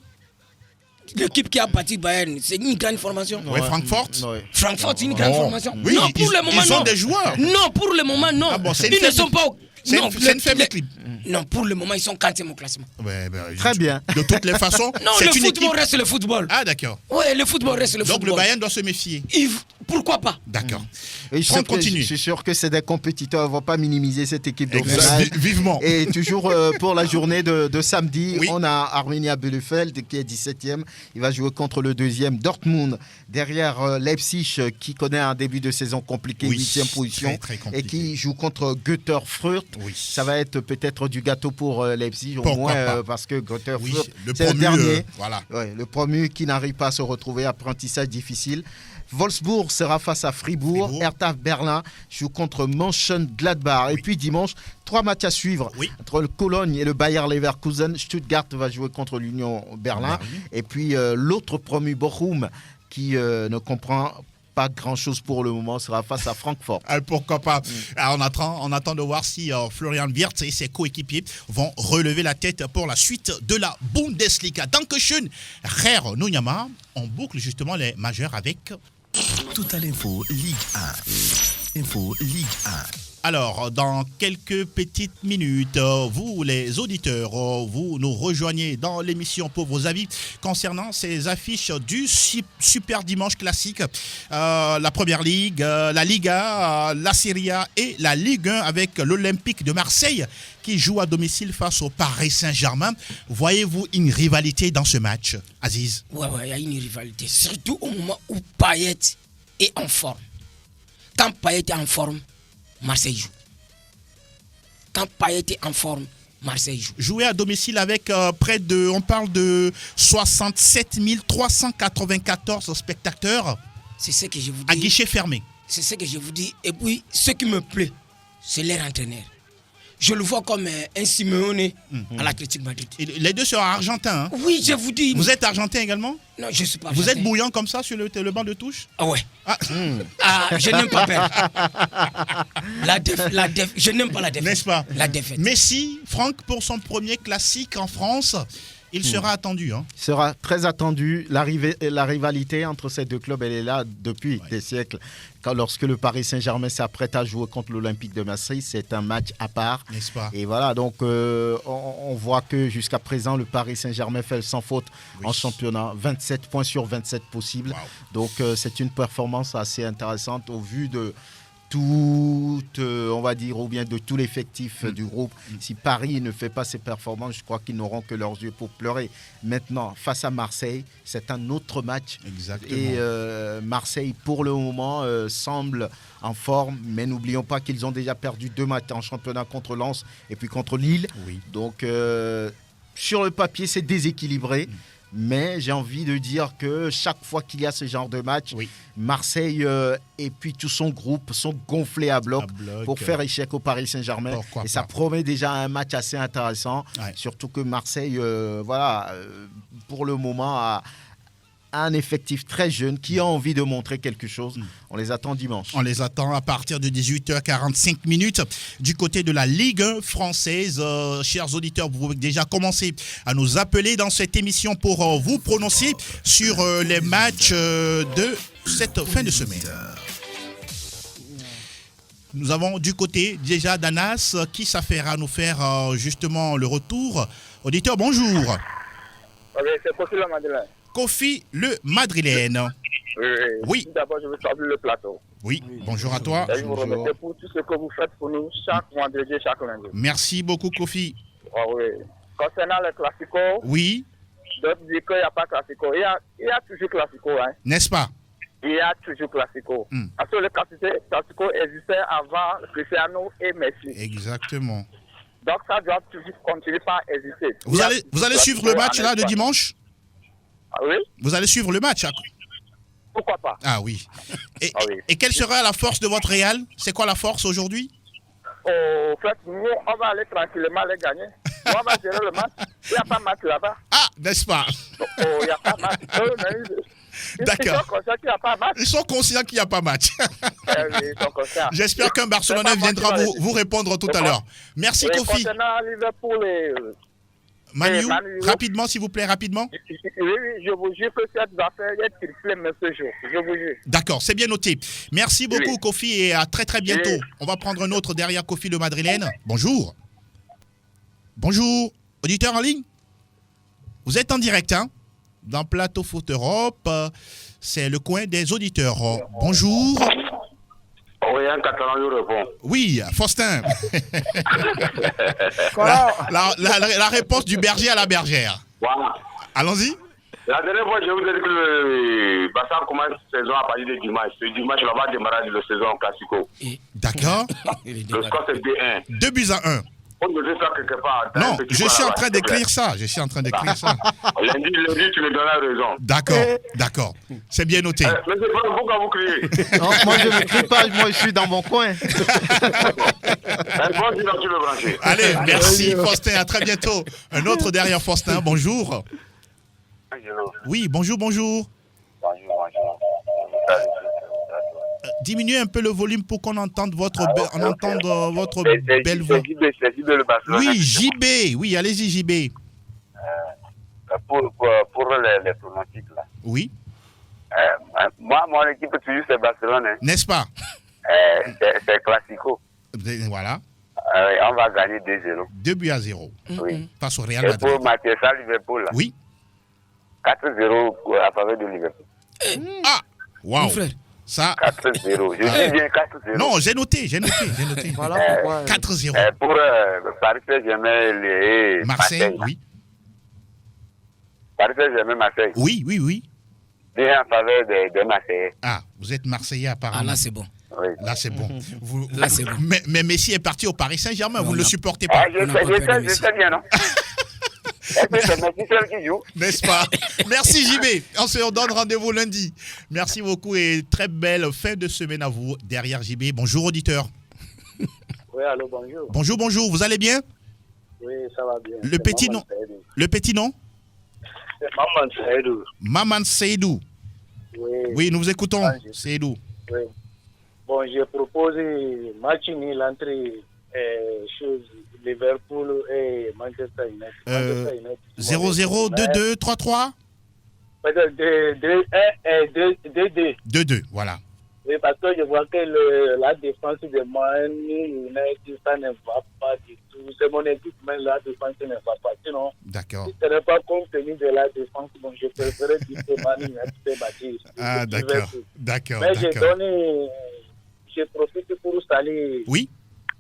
L'équipe qui a bâti Bayern, c'est une grande formation. Oui, Francfort. Francfort, c'est une grande formation. Oui, non, pour le moment, ils ont des joueurs. Non, pour le moment, non. Ils ne sont pas... C'est une faible équipe. Non, pour le moment, ils sont 4e au classement. Très bien. De toutes les façons, non, le football reste le football. Ah, d'accord. Oui, le football reste le football. Donc le Bayern doit se méfier. Pourquoi pas? D'accord. On continue. Je suis sûr que c'est des compétiteurs. Ils ne vont pas minimiser cette équipe d'Offenheim. Vivement. Et toujours pour la journée de samedi, on a Arminia Bielefeld qui est 17e. Il va jouer contre le 2e Dortmund. Derrière Leipzig qui connaît un début de saison compliqué, 8e position. Très et qui joue contre Greuther Fürth. Ça va être peut-être du gâteau pour Leipzig. Au moins parce que Greuther Fürth, c'est le dernier. Le promu qui n'arrive pas à se retrouver. Apprentissage difficile. Wolfsburg sera face à Fribourg. Hertha Berlin joue contre Mönchengladbach. Et puis dimanche, 3 matchs à suivre entre le Cologne et le Bayer Leverkusen. Stuttgart va jouer contre l'Union Berlin. Et puis l'autre promu Bochum qui ne comprend pas grand-chose pour le moment, sera face à Francfort. Pourquoi pas. On attend de voir si Florian Wirtz et ses coéquipiers vont relever la tête pour la suite de la Bundesliga. Dankeschön, Herr Nuyama. On boucle justement les majeurs avec... Total Info Ligue 1. Info Ligue 1. Alors, dans quelques petites minutes, vous les auditeurs, vous nous rejoignez dans l'émission pour vos avis concernant ces affiches du Super Dimanche classique. La Première Ligue, la Liga, la Serie A et la Ligue 1 avec l'Olympique de Marseille qui joue à domicile face au Paris Saint-Germain. Voyez-vous une rivalité dans ce match, Aziz? Oui, il y a une rivalité, surtout au moment où Payet est en forme. Quand Payet est en forme, Marseille joue. Quand Payet est en forme, Marseille joue. Jouer à domicile avec on parle de 67 394 spectateurs. C'est ce que je vous dis. À guichet fermé. C'est ce que je vous dis. Et puis, ce qui me plaît, c'est leur entraîneur. Je le vois comme un Simeone à l'Atlético Madrid. Et les deux sont argentins. Hein? Oui, je vous dis. Vous êtes argentin également? Non, je ne suis pas argentin. Vous êtes bouillant comme ça sur le banc de touche? Ah ouais. Je n'aime pas perdre. Je n'aime pas la défaite. N'est-ce pas? La défaite. Messi, Franck, pour son premier classique en France, il sera attendu. Il sera très attendu. La rivalité entre ces deux clubs, elle est là depuis des siècles. Lorsque le Paris Saint-Germain s'apprête à jouer contre l'Olympique de Marseille, c'est un match à part. N'est-ce pas? Et voilà, donc on voit que jusqu'à présent, le Paris Saint-Germain fait sans faute en championnat. 27 points sur 27 possibles. Donc c'est une performance assez intéressante au vu de tout, on va dire, ou bien de tout l'effectif du groupe. Si Paris ne fait pas ses performances, je crois qu'ils n'auront que leurs yeux pour pleurer. Maintenant, face à Marseille, c'est un autre match. Exactement. Et Marseille, pour le moment, semble en forme. Mais n'oublions pas qu'ils ont déjà perdu 2 matchs en championnat contre Lens et puis contre Lille. Donc, sur le papier, c'est déséquilibré. Mais j'ai envie de dire que chaque fois qu'il y a ce genre de match, Marseille et puis tout son groupe sont gonflés à bloc pour faire échec au Paris Saint-Germain. Et ça promet déjà un match assez intéressant. Surtout que Marseille, pour le moment, a un effectif très jeune qui a envie de montrer quelque chose. On les attend dimanche. On les attend à partir de 18h45 du côté de la Ligue 1 française. Chers auditeurs, vous pouvez déjà commencer à nous appeler dans cette émission pour vous prononcer sur les matchs de cette fin de semaine. Nous avons du côté déjà d'Anas qui s'affaire à nous faire justement le retour. Auditeur, bonjour. C'est Kofi le Madrilène. Kofi le Madrilène. Oui. D'abord, je veux saluer le plateau. Oui, bonjour à toi. Et je vous remercie pour tout ce que vous faites pour nous chaque vendredi et chaque lundi. Merci beaucoup, Kofi. Oui. Concernant les classicos, oui. D'autres disent qu'il n'y a pas de classico. Il y a toujours classico. Hein. N'est-ce pas? Il y a toujours classico. Parce que le classico existait avant Cristiano et Messi. Exactement. Donc ça doit toujours continuer par exister. Vous allez suivre le match là de dimanche? Ah oui. Vous allez suivre le match? Pourquoi pas? Ah oui. Et quelle sera la force de votre Real? C'est quoi la force aujourd'hui? En fait, nous, on va aller tranquillement les gagner. Nous, on va gérer le match. Il n'y a pas de match là-bas. Ah, n'est-ce pas? Il n'y a pas de match. D'accord. Ils sont conscients qu'il n'y a pas de match. Ils sont conscients qu'il n'y a pas match. J'espère qu'un Barcelonais viendra vous répondre tout à l'heure. Merci, Kofi. Manu, rapidement, s'il vous plaît, rapidement. Oui, je vous jure que cette affaire est triplée, mais ce jour. Je vous jure. D'accord, c'est bien noté. Merci beaucoup, Kofi, et à très très bientôt. On va prendre un autre derrière Kofi le Madrilène. Bonjour. Bonjour. Auditeur en ligne? Vous êtes en direct, hein? Dans Plateau Foot Europe. C'est le coin des auditeurs. Bonjour. Oui, un Catalan, je réponds. Oui, Faustin. la réponse du berger à la bergère. Voilà. Allons-y. La dernière fois, je vous ai dit que le Barça commence la saison à partir de dimanche. Ce dimanche, on va démarrer la saison en classico. D'accord. Le score, c'est 2-1. 2-1. On devait faire quelque part. Non, je suis en train d'écrire ça. Lundi, tu me donneras raison. D'accord. C'est bien noté. Mais c'est pas vous quand vous criez. Non, moi, je ne crie pas. Moi, je suis dans mon coin. Allez, merci, Faustin. À très bientôt. Un autre derrière Faustin. Bonjour. Oui, bonjour. Diminuez un peu le volume pour qu'on entende votre belle voix. Oui, JB. Oui, allez-y, JB. Pour les pronostics là. Oui. Moi, mon équipe toujours c'est Barcelone. Hein. N'est-ce pas? C'est classico. Voilà. On va gagner 2-0. 2-0. Oui. Face au Real Madrid. Et pour Manchester Liverpool là. Oui. 4-0 à faveur de Liverpool. Ah, waouh. Ça. 4-0. Je dis bien 4-0. Non, j'ai noté. Voilà pourquoi. 4-0. Pour Paris Saint-Germain et Marseille, oui. Paris Saint-Germain, Marseille. Oui. Bien en faveur de Marseille. Ah, vous êtes Marseillais apparemment. Ah, là c'est bon. Oui. Là c'est bon. Là c'est bon. Mais Messi est parti au Paris Saint-Germain, vous ne le supportez pas. Je sais bien, non? C'est Messi seul qui joue. N'est-ce pas? Merci JB. On se donne rendez-vous lundi. Merci beaucoup et très belle fin de semaine à vous derrière JB. Bonjour auditeur. Oui, allô, bonjour. Bonjour. Vous allez bien? Oui, ça va bien. Le petit nom? C'est Maman Seydou. Maman Seydou. Oui, nous vous écoutons, Seydou. Oui. Bon, je propose match nul entre Liverpool et Manchester United. 0-0, 2-2, 3-3 2-2. 2-2, voilà. Oui, parce que je vois que la défense de Man United, ça ne va pas du tout. C'est mon équipe, mais la défense ne va pas. Sinon, d'accord. Si ce n'est pas compte tenu de la défense, bon, je préférerais dire que Man United s'est battu. Ah, d'accord. Mais je profite pour saluer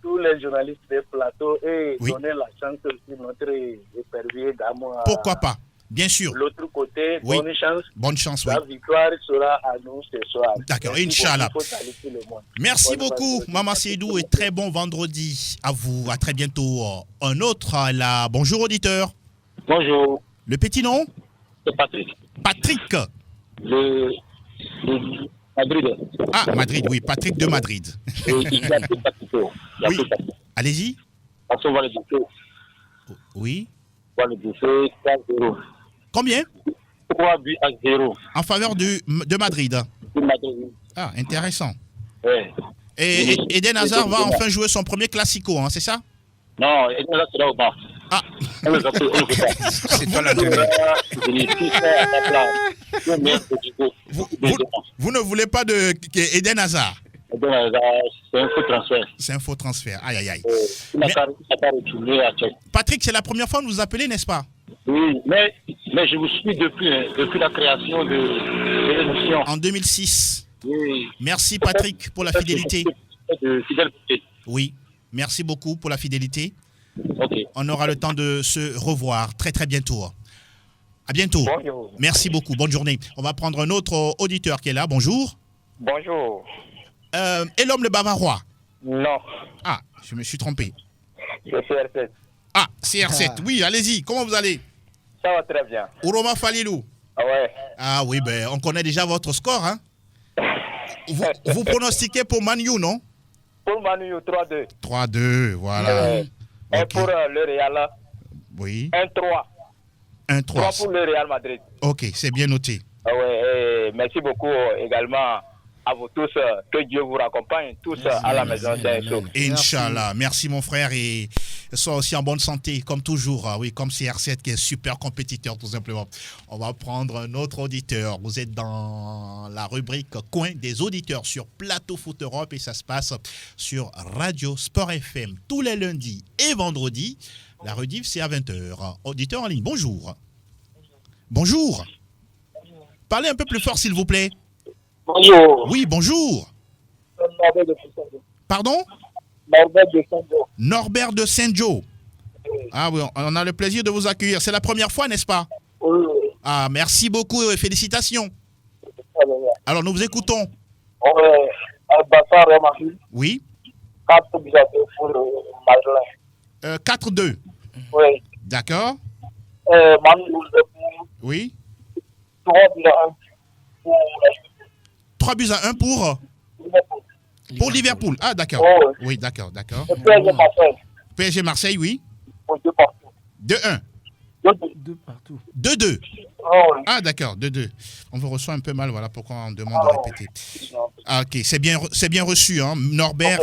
tous les journalistes des plateaux et donner la chance aussi à notre épervier d'Amour. Pourquoi pas? Bien sûr. L'autre côté, bonne chance. La victoire sera à nous ce soir. D'accord, Inch'Allah. Merci beaucoup, Maman Seydou, et très bon vendredi à vous. À très bientôt. Un autre là. Bonjour, auditeur. Bonjour. Le petit nom? C'est Patrick. Patrick. Le Madrid. Ah, Madrid, oui, Patrick de Madrid. Il y a plus Patrick. Oui, allez-y. Parce qu'on va le bouffer. Oui. On va le bouffer 3-0. Combien? 3-0. En faveur de Madrid. De Madrid. Ah, intéressant. Ouais. Et Eden Hazard va enfin jouer son premier classico, hein, c'est ça? Non, Eden Hazard sera au banc. Ah. C'est pas la Vous ne voulez pas de Eden Hazard? Eden Hazard, c'est un faux transfert. C'est un faux transfert. Aïe, aïe, aïe. Il n'a pas retourné à Tchèque. Patrick, c'est la première fois que vous appelez, n'est-ce pas? Oui, mais je vous suis depuis la création de l'émission. En 2006. Oui. Merci Patrick pour la fidélité. Oui, merci beaucoup pour la fidélité. Okay. On aura le temps de se revoir très très bientôt. À bientôt. Bonjour. Merci beaucoup. Bonne journée. On va prendre un autre auditeur qui est là. Bonjour. Bonjour. Et l'homme le Bavarois? Non. Ah, je me suis trompé. C'est CR7. Ah, CR7. Oui, allez-y. Comment vous allez? Ça va très bien. Ouroma Falilou. Ah ouais. Ah oui, ben on connaît déjà votre score, hein? Vous pronostiquez pour Man U, non? Pour Man U, 3-2. 3-2, voilà. Et pour le Real, oui. 1-3. 1-3. 3 pour le Real Madrid. Ok, c'est bien noté. Ah ouais, et merci beaucoup également à vous tous. Que Dieu vous raccompagne tous à la maison. Inch'Allah. Merci mon frère et sois aussi en bonne santé comme toujours. Oui, comme CR7 qui est super compétiteur tout simplement. On va prendre un autre auditeur. Vous êtes dans la rubrique Coin des auditeurs sur Plateau Foot Europe et ça se passe sur Radio Sport FM tous les lundis et vendredis. La rediff c'est à 20h. Auditeur en ligne, bonjour. Bonjour. Parlez un peu plus fort s'il vous plaît. Bonjour. Oui, bonjour. Norbert de Saint-Jo. Pardon? Norbert de Saint-Jo. Norbert de Saint-Jo. Ah oui, on a le plaisir de vous accueillir. C'est la première fois, n'est-ce pas? Oui. Ah, merci beaucoup et félicitations. Alors, nous vous écoutons. Oui. 4-2 pour le Madeleine. 4-2. Oui. D'accord. Oui. 3 buts à 1 pour Liverpool. Ah, d'accord. Oh, oui, d'accord. PSG Marseille. PSG Marseille, oui. 2 partout. 2-1. 2 partout. 2-2. Oh, oui. Ah, d'accord, 2-2. On vous reçoit un peu mal, voilà pourquoi on demande de répéter. Ah, ok, c'est bien reçu, hein. Norbert.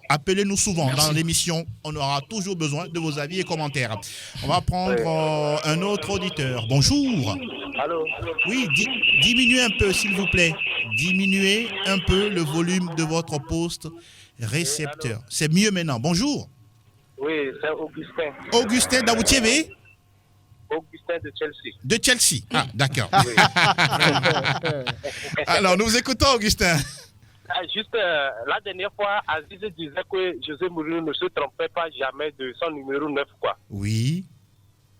Appelez-nous souvent dans l'émission. On aura toujours besoin de vos avis et commentaires. On va prendre un autre auditeur. Bonjour. Allô. Oui, diminuez un peu, s'il vous plaît. Diminuez un peu le volume de votre poste récepteur. C'est mieux maintenant. Bonjour. Oui, c'est Augustin. Augustin Daoutiévé. Augustin de Chelsea. De Chelsea. Ah, d'accord. Alors, nous vous écoutons, Augustin. Juste la dernière fois, Aziz disait que José Mourinho ne se trompait pas jamais de son numéro 9, quoi. Oui.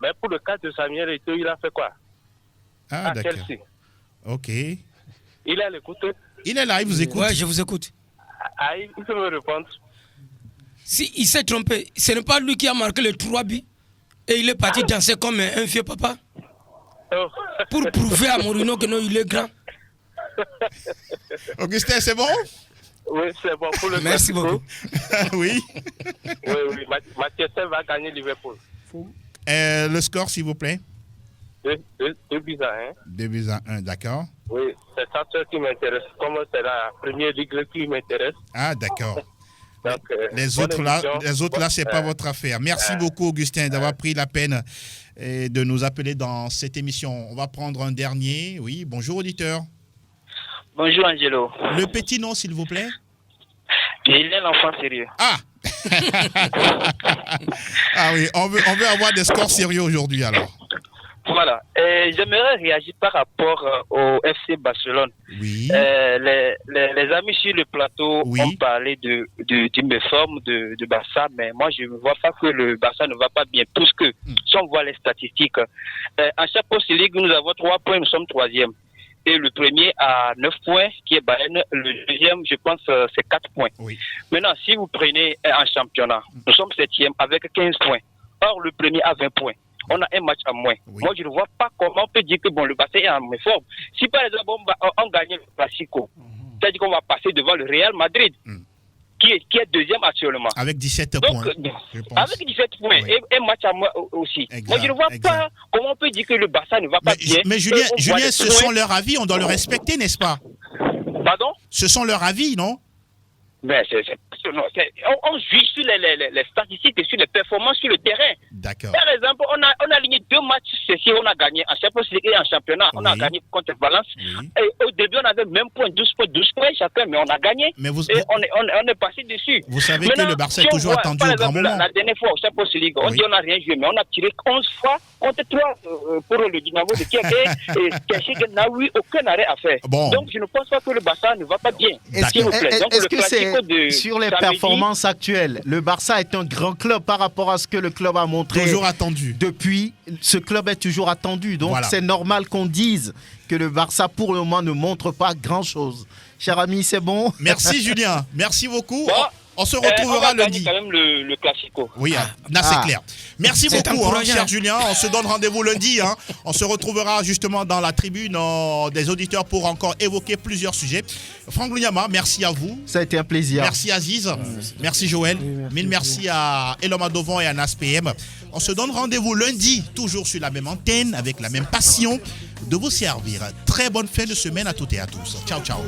Mais pour le cas de Samuel Eto'o, il a fait quoi? Ah, d'accord. Chelsea. Ok. Il est à l'écoute. Il est là, il vous écoute. Ouais, je vous écoute. Ah, il peut me répondre. Si il s'est trompé, ce n'est pas lui qui a marqué les 3 buts et il est parti danser comme un vieux papa pour prouver à Mourinho que non, il est grand. Augustin, c'est bon? Oui, c'est bon pour le Merci beaucoup. Oui. Oui. Manchester va gagner Liverpool. Le score, s'il vous plaît? 2 buts à 1. 2 buts à 1, d'accord. Oui, c'est ça qui m'intéresse. Comme c'est la première ligue qui m'intéresse. Ah, d'accord. Donc, les autres là, c'est pas votre affaire. Merci beaucoup, Augustin, d'avoir pris la peine de nous appeler dans cette émission. On va prendre un dernier. Oui, bonjour, auditeur. Bonjour, Angelo. Le petit nom, s'il vous plaît. Il est l'enfant sérieux. Ah. Ah oui, on veut avoir des scores sérieux aujourd'hui, alors. Voilà. J'aimerais réagir par rapport au FC Barcelone. Oui. Les amis sur le plateau ont parlé d'une forme de Barça, mais moi je ne vois pas que le Barça ne va pas bien. Parce que si on voit les statistiques, en Champions League, nous avons 3 points, nous sommes 3e. Et le premier a 9 points, qui est Bayern. Le deuxième, je pense, c'est 4 points. Oui. Maintenant, si vous prenez un championnat, nous sommes 7e avec 15 points. Or, le premier a 20 points. on a un match à moins. Moi, je ne vois pas comment on peut dire que bon, le Barça est en forme. Si par exemple, on gagne le Classico, c'est-à-dire qu'on va passer devant le Real Madrid, qui est deuxième actuellement. Avec 17 points. Avec 17 points et un match à moi aussi. Moi, je ne vois pas comment on peut dire que le Barça ne va pas bien. Mais Julien, ce sont leurs avis, on doit le respecter, n'est-ce pas? Pardon? Ce sont leurs avis, non? Mais on juge sur les statistiques et sur les performances sur le terrain. D'accord. Par exemple, on a aligné 2 matchs ceci, on a gagné en Champions League et en championnat. On a gagné contre Valence. Et au début, on avait même point, 12 points chacun, mais on a gagné. Mais et on est passé dessus. Vous savez que le Barça est toujours attendu au grand moment. La dernière fois au Champions League, on dit on n'a rien joué, mais on a tiré 11 fois contre 3 pour le Dynamo de Kiev et Keshik n'a eu aucun arrêt à faire. Bon. Donc, je ne pense pas que le Barça ne va pas bien. Est-ce que c'est sur les performances actuelles, le Barça est un grand club par rapport à ce que le club a montré. Toujours attendu. Depuis, ce club est toujours attendu. Donc c'est normal qu'on dise que le Barça pour le moment ne montre pas grand-chose. Cher ami, c'est bon. Merci Julien, merci beaucoup. Bon. On se retrouvera lundi. Quand même le Classico. Oui, là c'est clair. Merci beaucoup, cher Julien. On se donne rendez-vous lundi. On se retrouvera justement dans la tribune des auditeurs pour encore évoquer plusieurs sujets. Franck Lunyama, merci à vous. Ça a été un plaisir. Merci Aziz. Merci Joël. Mille merci à Eloma Dovon et à Nas PM. On se donne rendez-vous lundi, toujours sur la même antenne, avec la même passion de vous servir. Très bonne fin de semaine à toutes et à tous. Ciao, ciao.